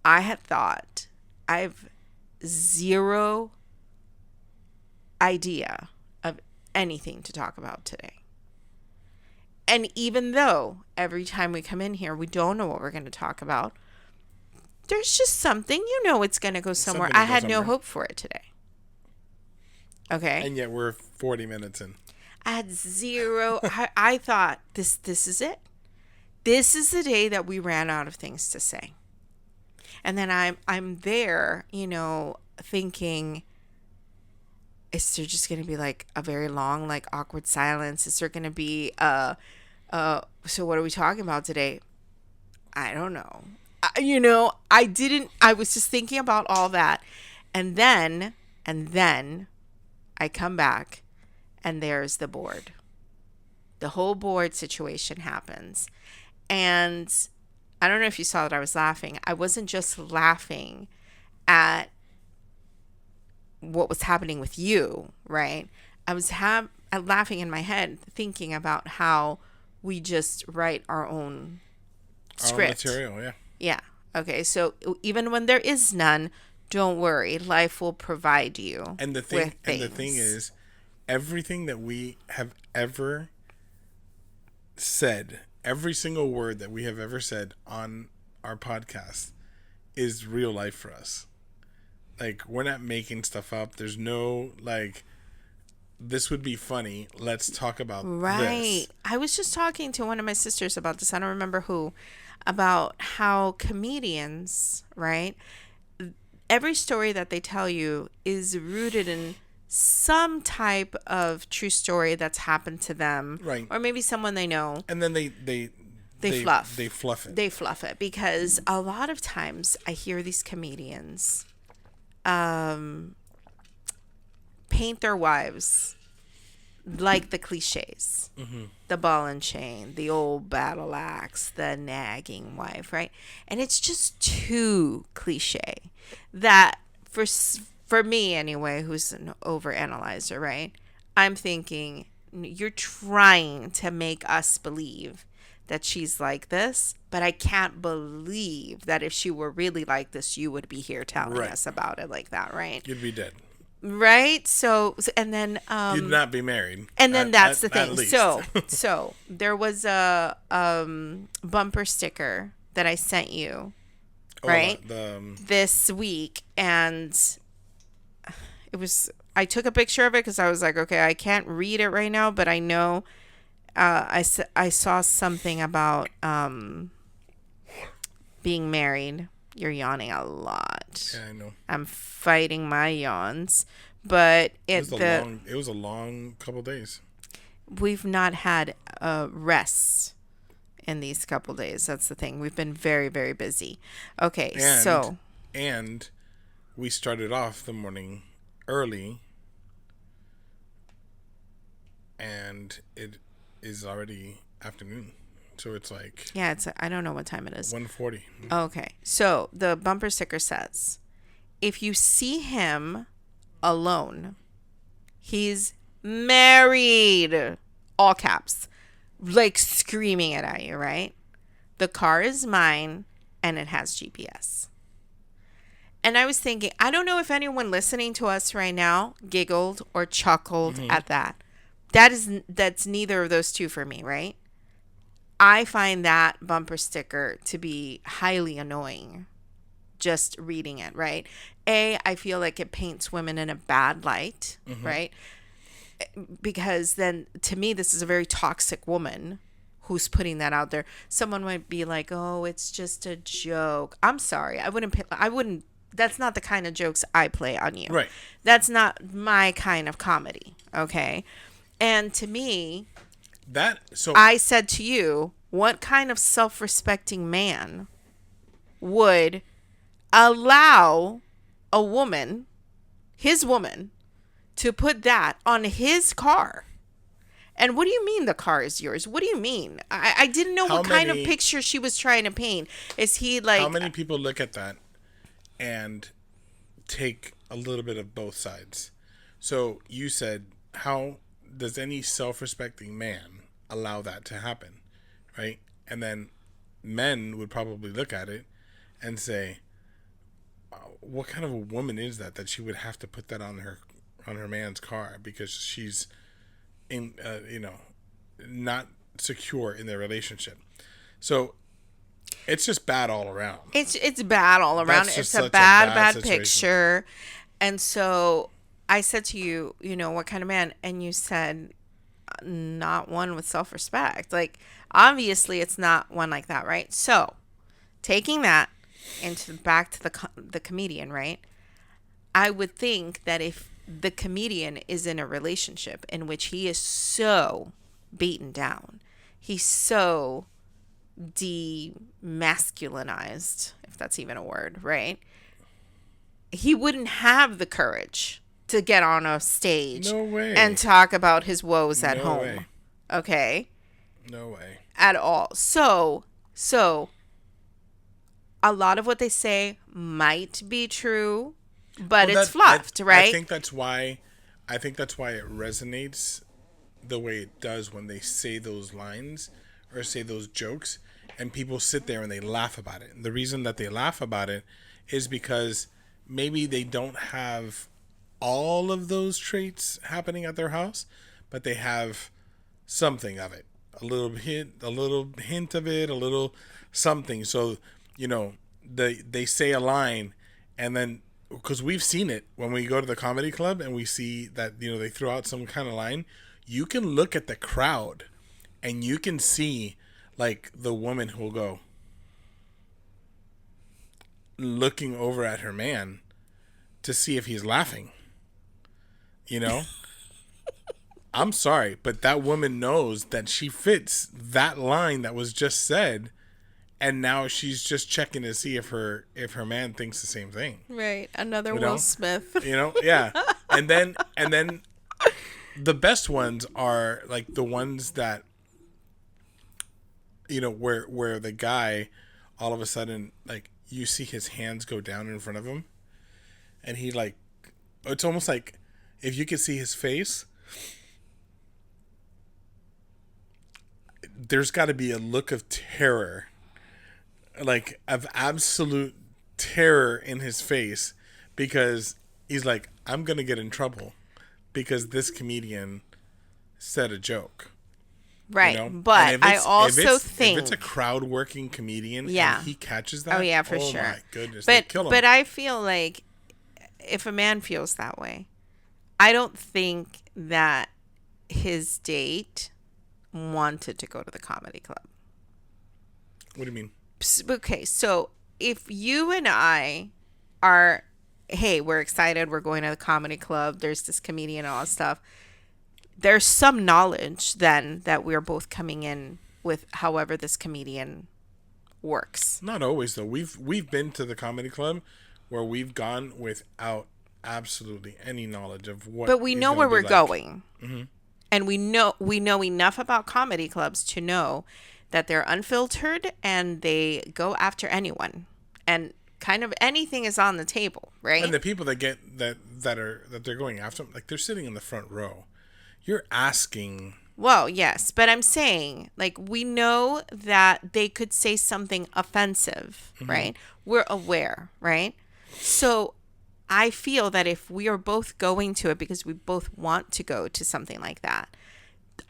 I had thought I've zero idea of anything to talk about today. And even though every time we come in here, we don't know what we're going to talk about, there's just something, it's going to go somewhere. I had no hope for it today. Okay. And yet we're 40 minutes in. I had zero. I thought this is it. This is the day that we ran out of things to say. And then I'm there, thinking, is there just going to be like a very long, like awkward silence? Is there going to be so what are we talking about today? I don't know. I was just thinking about all that. And then I come back and there's the board. The whole board situation happens. And I don't know if you saw that I was laughing. I wasn't just laughing at what was happening with you, right? I was laughing in my head, thinking about how we just write our own script. Our material, yeah. Yeah. Okay. So even when there is none, don't worry. Life will provide you. And the thing is, everything that we have ever said, every single word that we have ever said on our podcast is real life for us. Like, we're not making stuff up. There's no, like, this would be funny. Let's talk about this. I was just talking to one of my sisters about this. I don't remember who. About how comedians, right? Every story that they tell you is rooted in some type of true story that's happened to them. Right. Or maybe someone they know. And then they fluff. They fluff it. They fluff it because a lot of times I hear these comedians paint their wives like the cliches. Mm-hmm. The ball and chain, the old battle axe, the nagging wife, right? And it's just too cliche that for me anyway, who's an overanalyzer, right? I'm thinking you're trying to make us believe that she's like this, but I can't believe that if she were really like this, you would be here telling us about it like that, right? You'd be dead. Right. So and then you'd not be married. And then that's the thing. So there was a bumper sticker that I sent you, right? This week, and it was. I took a picture of it because I was like, okay, I can't read it right now, but I know. I saw something about being married, You're yawning a lot. Yeah, I know. I'm fighting my yawns, but It was a long couple days. we've not had a rest in these couple days. That's the thing. We've been very, very busy. Okay, so And we started off the morning early, and it is already afternoon. So it's like yeah, I don't know what time it is. 1:40. Okay, so the bumper sticker says, if you see him alone, he's married. All caps, like screaming it at you, right? The car is mine and it has GPS. And I was thinking, I don't know if anyone listening to us right now giggled or chuckled at that. That's neither of those two for me, right? I find that bumper sticker to be highly annoying just reading it, right? I feel like it paints women in a bad light, right? Because then to me, this is a very toxic woman who's putting that out there. Someone might be like, oh, it's just a joke. I'm sorry. I wouldn't, that's not the kind of jokes I play on you. Right. That's not my kind of comedy. Okay. And to me, I said to you, what kind of self-respecting man would allow a woman, his woman, to put that on his car? And what do you mean the car is yours? What do you mean? I didn't know what kind of picture she was trying to paint. Is he like... How many people look at that and take a little bit of both sides? So you said, how does any self-respecting man allow that to happen, right? And then men would probably look at it and say, what kind of a woman is that she would have to put that on her man's car because she's in not secure in their relationship. So it's just bad all around. It's bad all around. It's a bad picture. And so I said to you, what kind of man? And you said, not one with self-respect. Like, obviously it's not one like that, right? So taking that back to the comedian, right? I would think that if the comedian is in a relationship in which he is so beaten down, he's so demasculinized, if that's even a word, right? He wouldn't have the courage to get on a stage and talk about his woes at home. Way. Okay? No way. At all. So a lot of what they say might be true, but it's fluffed, right? I think that's why it resonates the way it does when they say those lines or say those jokes, and people sit there and they laugh about it. And the reason that they laugh about it is because maybe they don't have all of those traits happening at their house, but they have something of it, a little hint of it, a little something. So, they say a line, and then, because we've seen it when we go to the comedy club and we see that, they throw out some kind of line, you can look at the crowd and you can see like the woman who will go looking over at her man to see if he's laughing. I'm sorry, but that woman knows that she fits that line that was just said, and now she's just checking to see if her man thinks the same thing. Right, another Will Smith. Yeah. And then the best ones are like the ones that where the guy all of a sudden, like, you see his hands go down in front of him, and he, like, it's almost like if you could see his face, there's got to be a look of terror, like of absolute terror in his face, because he's like, I'm gonna get in trouble because this comedian said a joke. Right. But I also think if it's a crowd working comedian, yeah, and he catches that, oh yeah, for sure. Oh my goodness, but kill him. But I feel like if a man feels that way, I don't think that his date wanted to go to the comedy club. What do you mean? Okay, so if you and I are, hey, we're excited, we're going to the comedy club, there's this comedian and all that stuff, there's some knowledge then that we're both coming in with however this comedian works. Not always though. We've been to the comedy club where we've gone without absolutely any knowledge of what. But we he's know gonna where be we're like. going. Mm-hmm. And we know enough about comedy clubs to know that they're unfiltered and they go after anyone. And kind of anything is on the table, right? And the people that get that they're going after, like they're sitting in the front row. You're asking. Well, yes, but I'm saying, like, we know that they could say something offensive, right? We're aware, right? So I feel that if we are both going to it because we both want to go to something like that,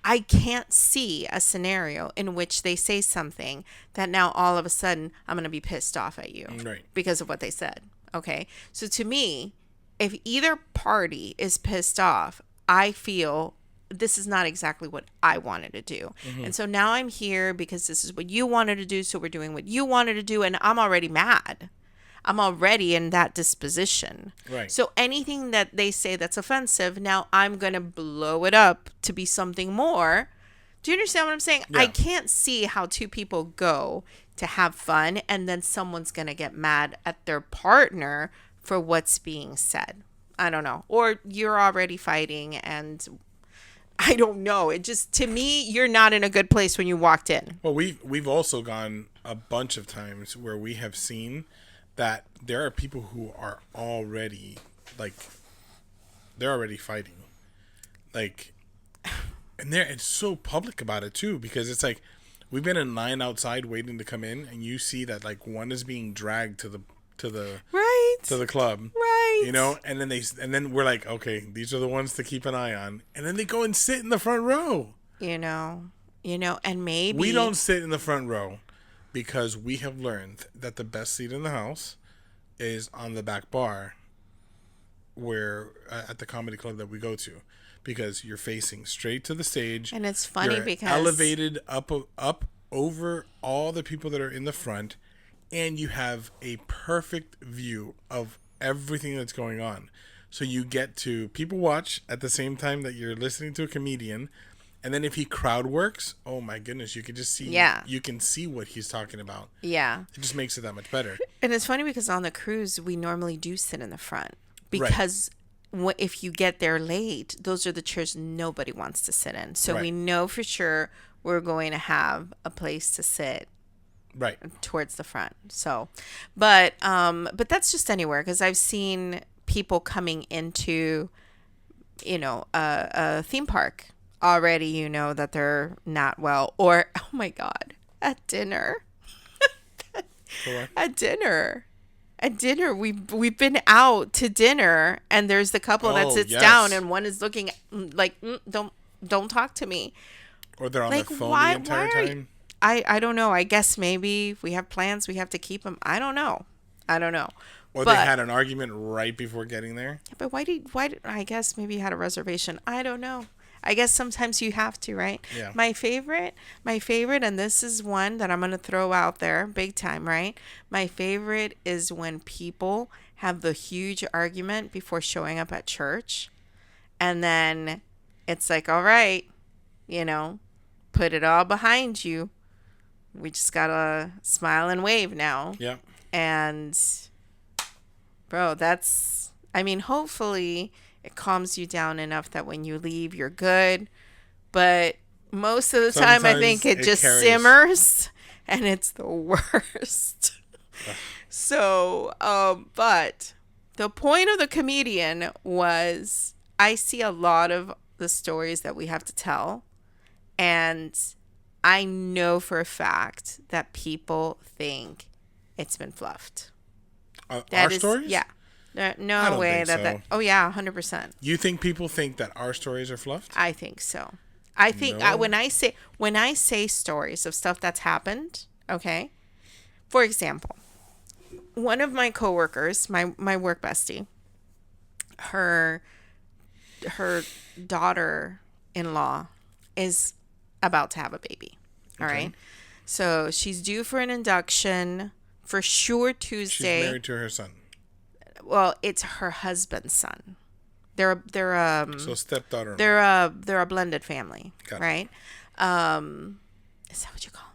I can't see a scenario in which they say something that now all of a sudden I'm going to be pissed off at you Right. because of what they said. Okay. So to me, if either party is pissed off, I feel this is not exactly what I wanted to do. And so now I'm here because this is what you wanted to do. So we're doing what you wanted to do. And I'm already mad. I'm already in that disposition. Right. So anything that they say that's offensive, now I'm going to blow it up to be something more. Do you understand what I'm saying? Yeah. I can't see how two people go to have fun and then someone's going to get mad at their partner for what's being said. I don't know. Or you're already fighting and I don't know. It just, to me, you're not in a good place when you walked in. Well, we've also gone a bunch of times where we have seen that there are people who are already they're already fighting, like, and it's so public about it too, because it's like we've been in line outside waiting to come in, and you see that like one is being dragged to the Right. to the club, Right. you know, and then we're like, okay, these are the ones to keep an eye on, and then they go and sit in the front row. You know, and maybe We don't sit in the front row because we have learned that the best seat in the house is on the back bar, where at the comedy club that we go to, because you're facing straight to the stage. And it's funny you're because elevated up over all the people that are in the front, and you have a perfect view of everything that's going on. So you get to people watch at the same time that you're listening to a comedian. And then if he crowd works, oh my goodness, you can just see. Yeah. You can see what he's talking about. Yeah. It just makes it that much better. And it's funny because on the cruise, we normally do sit in the front because if you get there late, those are the chairs nobody wants to sit in. So we know for sure we're going to have a place to sit Right. towards the front. So, but that's just anywhere, because I've seen people coming into, a theme park already, that they're not well, or, oh my God, at dinner. At dinner, we've been out to dinner, and there's the couple that sits down, and one is looking like, don't talk to me. Or they're on their phone the entire time. I don't know. I guess maybe if we have plans, we have to keep them. I don't know. Or they had an argument right before getting there. But why did I guess maybe you had a reservation. I don't know. I guess sometimes you have to, right? Yeah. My favorite, and this is one that I'm going to throw out there big time, right? My favorite is when people have the huge argument before showing up at church. And then it's like, all right, put it all behind you. We just got to smile and wave now. Yeah. And, bro, hopefully it calms you down enough that when you leave, you're good. But most of the time, I think it just simmers, and it's the worst. So, but the point of the comedian was, I see a lot of the stories that we have to tell, and I know for a fact that people think it's been fluffed. Our stories? Yeah. No way that. Oh yeah, 100%. You think people think that our stories are fluffed? I think so. I think when I say stories of stuff that's happened, okay. For example, one of my coworkers, my work bestie, her daughter-in-law is about to have a baby. All right. So she's due for an induction For sure She's Tuesday. married to her son. Well, it's her husband's son. So stepdaughter. They're a blended family, Got it. right? Is that what you call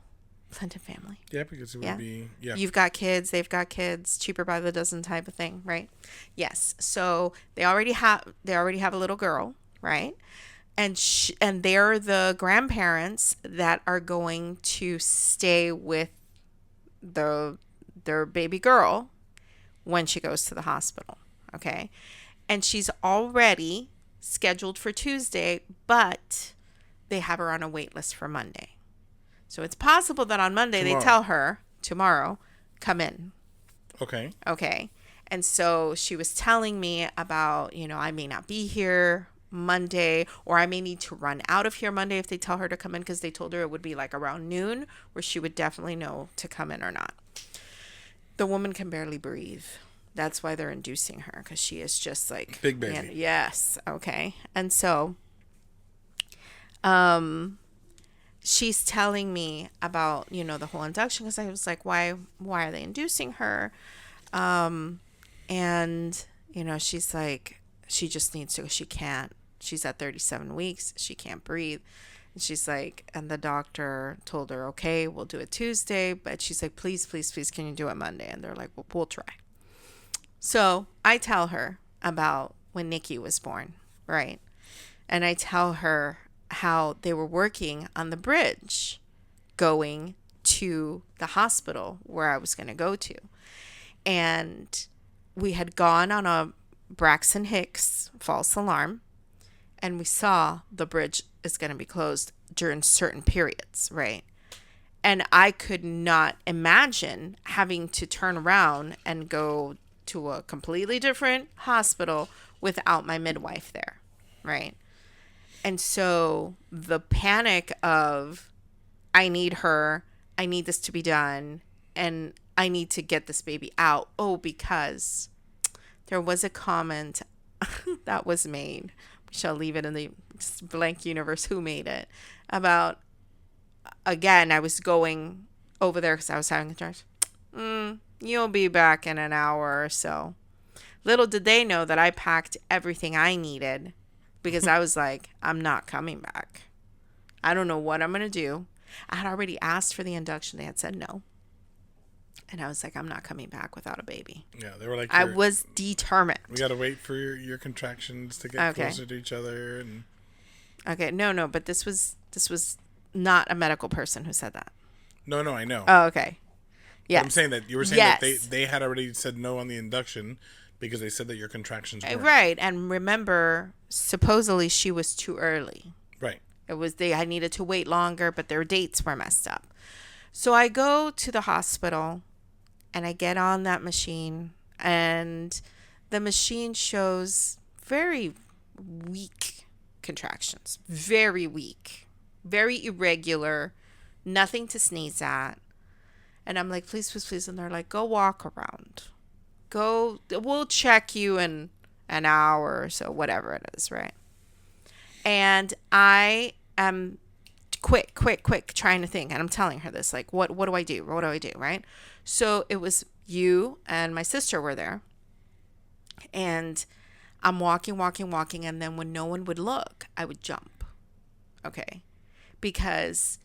blended family? Yeah, because it would Yeah. be You've got kids, they've got kids, cheaper by the dozen type of thing, right? Yes. So they already have a little girl, right? And they're the grandparents that are going to stay with their baby girl when she goes to the hospital, okay? And she's already scheduled for Tuesday, but they have her on a wait list for Monday. So it's possible that on Monday they tell her, tomorrow, come in. Okay. Okay. And so she was telling me about, I may not be here Monday, or I may need to run out of here Monday if they tell her to come in, because they told her it would be like around noon where she would definitely know to come in or not. The woman can barely breathe. That's why they're inducing her, because she is just like big baby. Yes. Okay. And so she's telling me about, the whole induction, because I was like, why are they inducing her? And, she's like, she just needs to, she can't, she's at 37 weeks. She can't breathe. And she's like, and the doctor told her, okay, we'll do it Tuesday. But she's like, please, please, please, can you do it Monday? And they're like, well, we'll try. So I tell her about when Nikki was born, right? And I tell her how they were working on the bridge going to the hospital where I was going to go to. And we had gone on a Braxton Hicks false alarm, and we saw the bridge is going to be closed during certain periods, right? And I could not imagine having to turn around and go to a completely different hospital without my midwife there, right? And so the panic of, I need her, I need this to be done, and I need to get this baby out. Oh, because there was a comment that was made. We shall leave it in the blank universe who made it. About, again, I was going over there because I was having a you'll be back in an hour or so. Little did they know that I packed everything I needed, because I was like, I'm not coming back. I don't know what I'm going to do. I had already asked for the induction. They had said no. And I was like, I'm not coming back without a baby. Yeah, they were like, I was determined. We got to wait for your contractions to get closer to each other. And okay, no, but this was not a medical person who said that. No, I know. Oh, okay. Yeah. I'm saying that you were saying that they had already said no on the induction because they said that your contractions weren't. Right. And remember, supposedly she was too early. Right. I needed to wait longer, but their dates were messed up. So I go to the hospital and I get on that machine, and the machine shows very weak contractions. Very weak. Very irregular. Nothing to sneeze at. And I'm like, please, please, please. And they're like, go walk around. We'll check you in an hour or so, whatever it is, right? And I am quick, trying to think. And I'm telling her this, like, what do I do? What do I do, right? So it was you and my sister were there. And I'm walking. And then when no one would look, I would jump. Okay. Because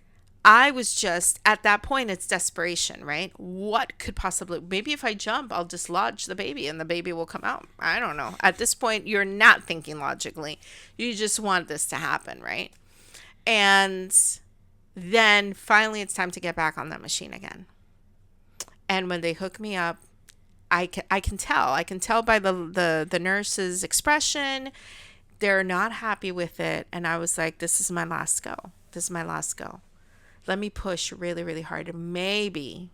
I was just, at that point, it's desperation, right? What could possibly, maybe if I jump, I'll dislodge the baby and the baby will come out. I don't know. At this point, you're not thinking logically. You just want this to happen, right? And then finally, it's time to get back on that machine again. And when they hook me up, I can tell by the nurse's expression, they're not happy with it. And I was like, this is my last go. Let me push really, really hard. And maybe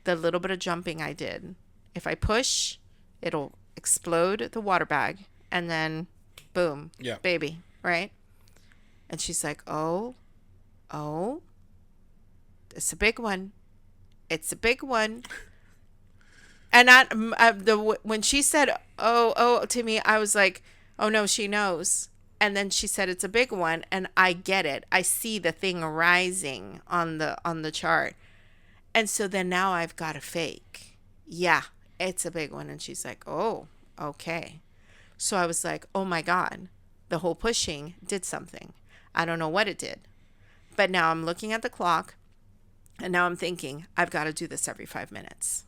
the little bit of jumping I did, if I push, it'll explode the water bag. And then, boom, baby, right? And she's like, oh, it's a big one. And when she said, oh, to me, I was like, oh, no, she knows. And then she said, it's a big one. And I get it. I see the thing rising on the chart. And so then now I've got a fake. Yeah, it's a big one. And she's like, oh, okay. So I was like, oh my God, the whole pushing did something. I don't know what it did. But now I'm looking at the clock and now I'm thinking, I've got to do this every 5 minutes.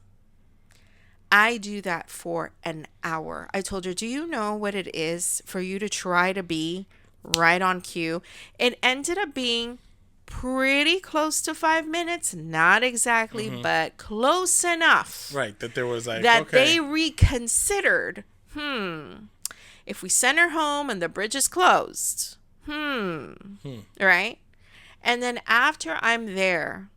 I do that for an hour. I told her, do you know what it is for you to try to be right on cue? It ended up being pretty close to 5 minutes. Not exactly, but close enough. Right. That there was like, That okay. they reconsidered, if we send her home and the bridge is closed, right? And then after I'm there,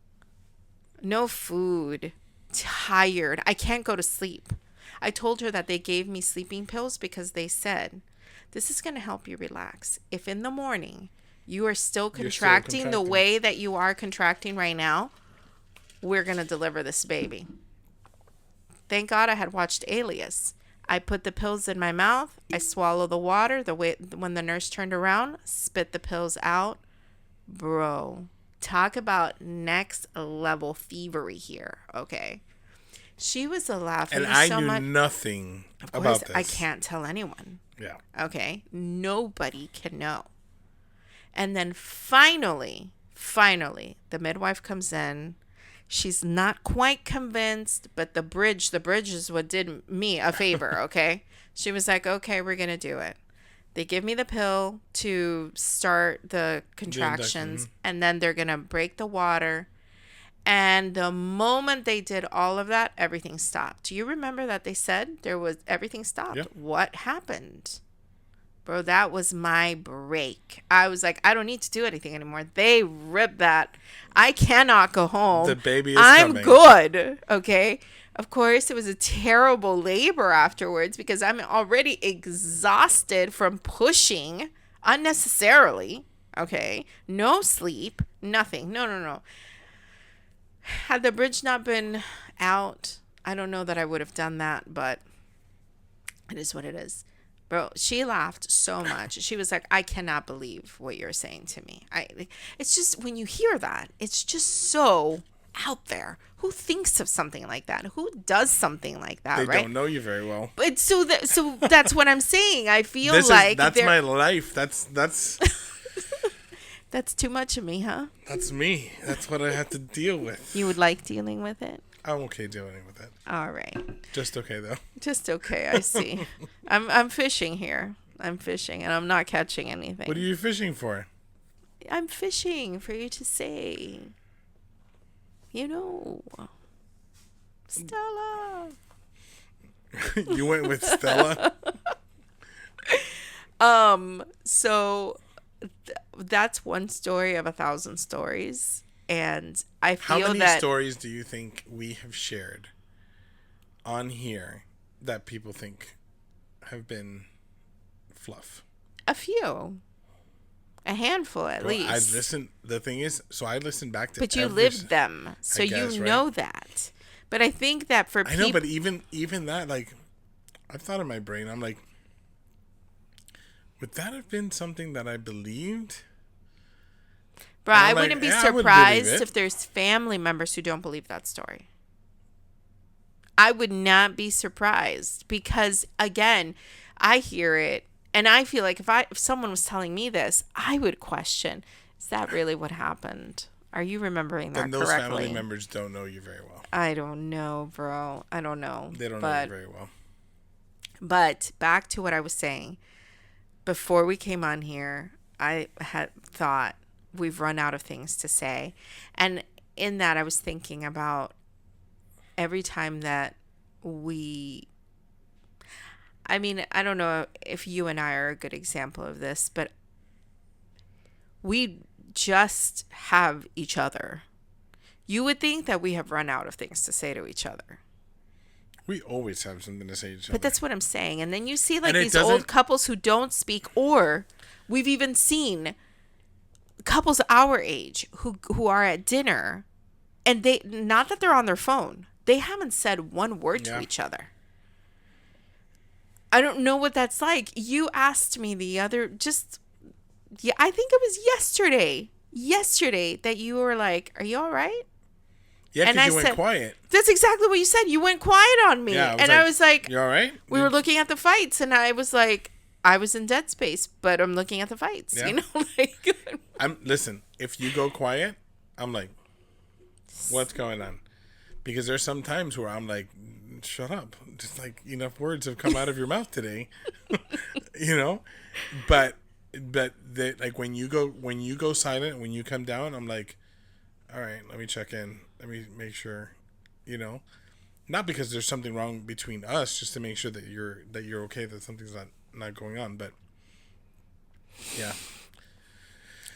no food, tired, I can't go to sleep. I told her that they gave me sleeping pills because they said, this is going to help you relax. If in the morning you are still contracting the way that you are contracting right now, we're going to deliver this baby. Thank God I had watched Alias. I put the pills in my mouth. I swallow the water. When the nurse turned around, spit the pills out. Bro, talk about next level thievery here. Okay. She was laughing And I so knew much. nothing Of course, about this. I can't tell anyone. Yeah. Okay. Nobody can know. And then finally, the midwife comes in. She's not quite convinced, but the bridge is what did me a favor, okay? She was like, okay, we're going to do it. They give me the pill to start the contractions, and then they're going to break the water. And the moment they did all of that, everything stopped. Do you remember that they said everything stopped? Yep. What happened? Bro, that was my break. I was like, I don't need to do anything anymore. They ripped that. I cannot go home. The baby is I'm coming. good. Okay. Of course, it was a terrible labor afterwards because I'm already exhausted from pushing unnecessarily. Okay. No sleep. Nothing. No. Had the bridge not been out, I don't know that I would have done that, but it is what it is. Bro, she laughed so much. She was like, I cannot believe what you're saying to me. It's just, when you hear that, it's just so out there. Who thinks of something like that? Who does something like that, They right? don't know you very well. But so that's what I'm saying. I feel That's my life. That's that's too much of me, huh? That's me. That's what I have to deal with. You would like dealing with it? I'm okay dealing with it. All right. Just okay though. Just okay, I see. I'm fishing here. I'm fishing and I'm not catching anything. What are you fishing for? I'm fishing for you to say. You know. Stella. You went with Stella? So that's one story of 1,000 stories. And I feel How many that stories do you think we have shared on here that people think have been fluff? a few. A handful at Well, least. I listened. The thing is, so I listened back to. But you every lived them, so guess, you right? know that. But I think that for I people, know, but even that, like, I've thought in my brain, I'm like, would that have been something that I believed? bro, And I I'm like, wouldn't be yeah, I would believe surprised it. if there's family members who don't believe that story. I would not be surprised because, again, I hear it and I feel like if someone was telling me this, I would question, is that really what happened? Are you remembering that And those correctly? family members don't know you very well. I don't know, bro. I don't know. They don't know you very well. But back to what I was saying. Before we came on here, I had thought we've run out of things to say. And in that, I was thinking about every time that I mean, I don't know if you and I are a good example of this, but we just have each other. You would think that we have run out of things to say to each other. We always have something to say to each other. But that's what I'm saying. And then you see like And it these old doesn't- couples who don't speak, or we've even seen couples our age who are at dinner and they, not that they're on their phone, they haven't said one word to each other. I don't know what that's like. You asked me I think it was yesterday that you were like, are you all right? Yeah, And because I you went said, quiet. that's exactly what you said. You went quiet on me. Yeah, I was like, you all right? we were looking at the fights, and I was like, I was in dead space, but I'm looking at the fights. Yeah. You know, like. Listen, if you go quiet, I'm like, what's going on? Because there's some times where I'm like, shut up. Just like enough words have come out of your mouth today. You know? But like when you go silent, when you come down, I'm like, all right, let me check in. Let me make sure, you know, not because there's something wrong between us, just to make sure that you're okay, that something's not going on. But yeah.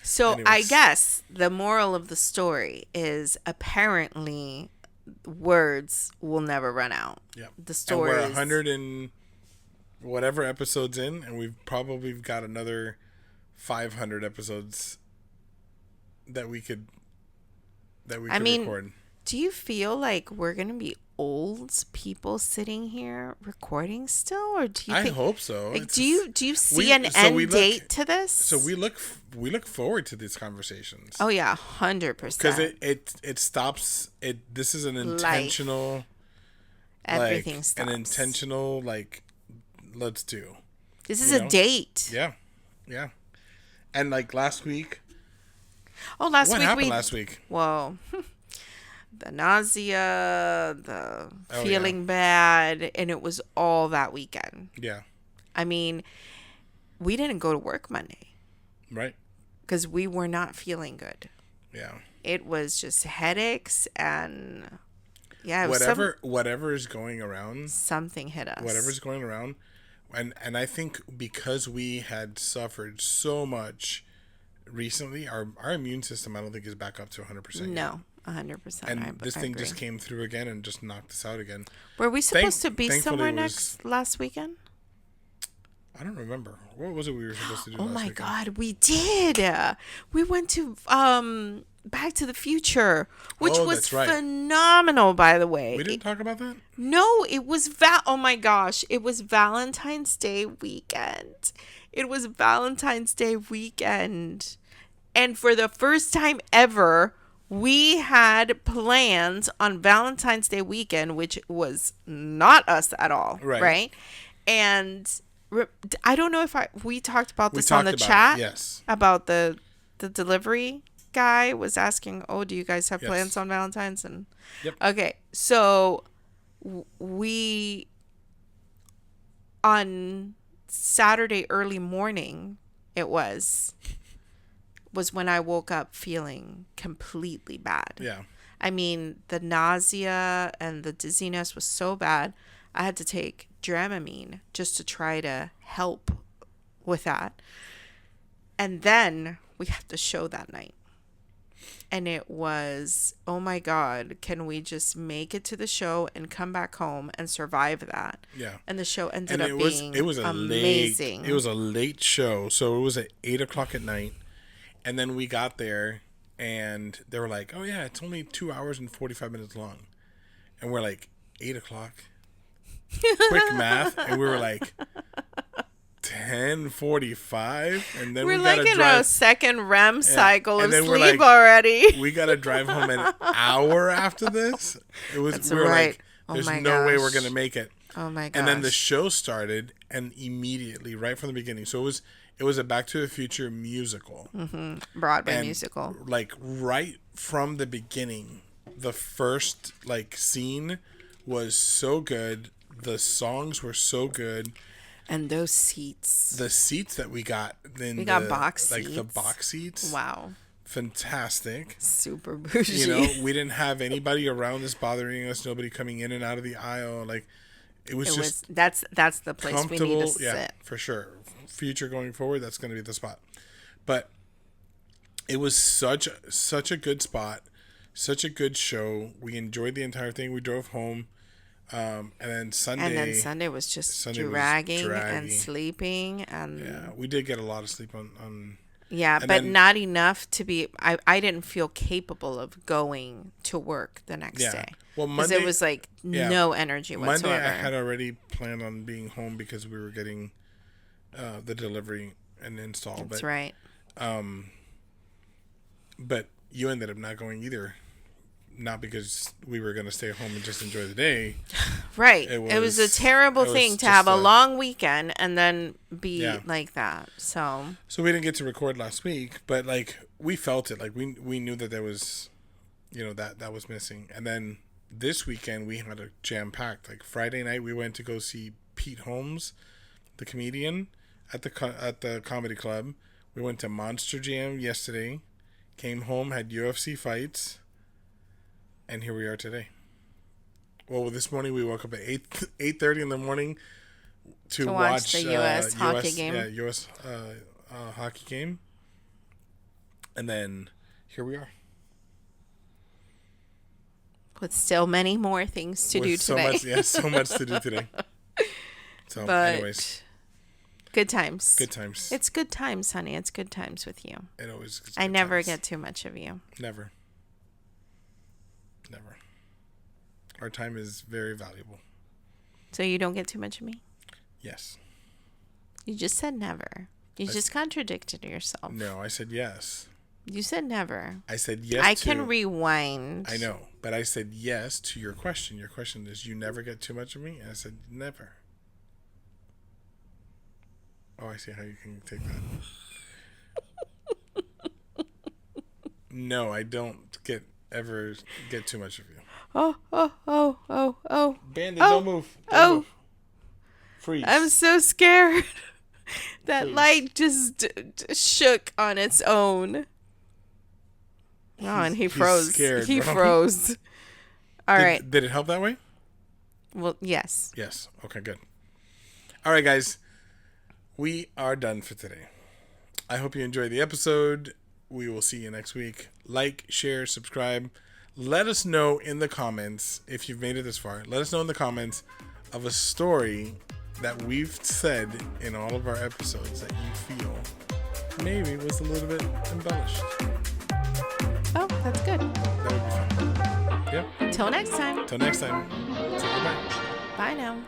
So Anyways. I guess the moral of the story is apparently words will never run out. Yeah. The story and we're is 100 and whatever episodes in, and we've probably got another 500 episodes that we could record. Do you feel like we're going to be old people sitting here recording still, or do you I think, hope so. like, do you see an end date to this? So we look forward to these conversations. Oh yeah, 100%. Because it stops it. This is an intentional everything stops. An intentional let's do. This is a date. Yeah. And like last week. Oh, what happened last week? Well, the nausea, the feeling bad, and it was all that weekend. Yeah. I mean, we didn't go to work Monday. Right. Because we were not feeling good. Yeah. It was just headaches and it was whatever is going around. Something hit us. Whatever's going around. And I think because we had suffered so much recently, our immune system, I don't think, is back up to 100%. No, 100%. And this thing just came through again and just knocked us out again. Were we supposed to be somewhere last weekend? I don't remember. What was it we were supposed to do last weekend? Oh my God, we did. We went to Back to the Future, which was phenomenal, by the way. We didn't talk about that? No, it was oh my gosh, it was Valentine's Day weekend. It was Valentine's Day weekend. And for the first time ever, we had plans on Valentine's Day weekend, which was not us at all, right? And I don't know if we talked about this on the chat. Yes. About the delivery guy was asking, "Oh, do you guys have plans on Valentine's?" And okay, so we on Saturday early morning, it was when I woke up feeling completely bad. Yeah. I mean, the nausea and the dizziness was so bad. I had to take Dramamine just to try to help with that. And then we had the show that night. And it was, oh my God, can we just make it to the show and come back home and survive that? Yeah. And the show ended up being amazing. It was a late show. So it was at 8:00 at night. And then we got there and they were like, oh yeah, it's only 2 hours and 45 minutes long. And we're like, 8:00? Quick math. And we were like, 10:45, and then we're like in a second REM cycle of sleep already. We gotta drive home an hour after this. We were like, there's no way we're gonna make it. Oh my gosh. And then the show started, and immediately, right from the beginning, so it was a Back to the Future musical, Broadway musical. Like right from the beginning, the first scene was so good. The songs were so good. And those seats. The seats that we got. We got box seats. Like the box seats. Wow. Fantastic. Super bougie. You know, we didn't have anybody around us bothering us. Nobody coming in and out of the aisle. Like, it was that's the place we need to sit. Yeah, for sure. Future going forward, that's going to be the spot. But it was such a good spot. Such a good show. We enjoyed the entire thing. We drove home. And then Sunday was just dragging and sleeping, and yeah, we did get a lot of sleep on but not enough to be. I didn't feel capable of going to work the next day. Well, Monday it was no energy whatsoever. Monday I had already planned on being home because we were getting the delivery and install. That's right. But you ended up not going either. not because we were going to stay home and just enjoy the day. Right. It was a terrible thing to have a long weekend and then be like that. So we didn't get to record last week, but like we felt it. Like we knew that there was, that was missing. And then this weekend we had a jam packed. Like Friday night we went to go see Pete Holmes, the comedian, at the comedy club. We went to Monster Jam yesterday. Came home, had UFC fights, and here we are today. Well, this morning we woke up at 8:30 in the morning to watch the U.S. hockey game. Yeah, U.S. Hockey game. And then here we are. With still many more things to do today. So much to do today. So, anyways. Good times. Good times. It's good times, honey. It's good times with you. It always is. I never get too much of you. Never. Our time is very valuable. So you don't get too much of me? Yes. You just said never. You just contradicted yourself. No, I said yes. You said never. I said yes. I can rewind. I know, but I said yes to your question. Your question is, you never get too much of me? And I said, never. Oh, I see how you can take that. No, I don't ever get too much of you. Oh. Bandit, don't move. Don't move. Freeze. I'm so scared. That light just shook on its own. Oh, and he froze. Scared, he bro. froze. All right. Did it help that way? Well, yes. Yes. Okay, good. All right, guys. We are done for today. I hope you enjoyed the episode. We will see you next week. Like, share, subscribe. Let us know in the comments, if you've made it this far, let us know in the comments of a story that we've said in all of our episodes that you feel maybe was a little bit embellished. Oh, that's good. That would be fun. Yep. Till next time. Say goodbye. Bye now.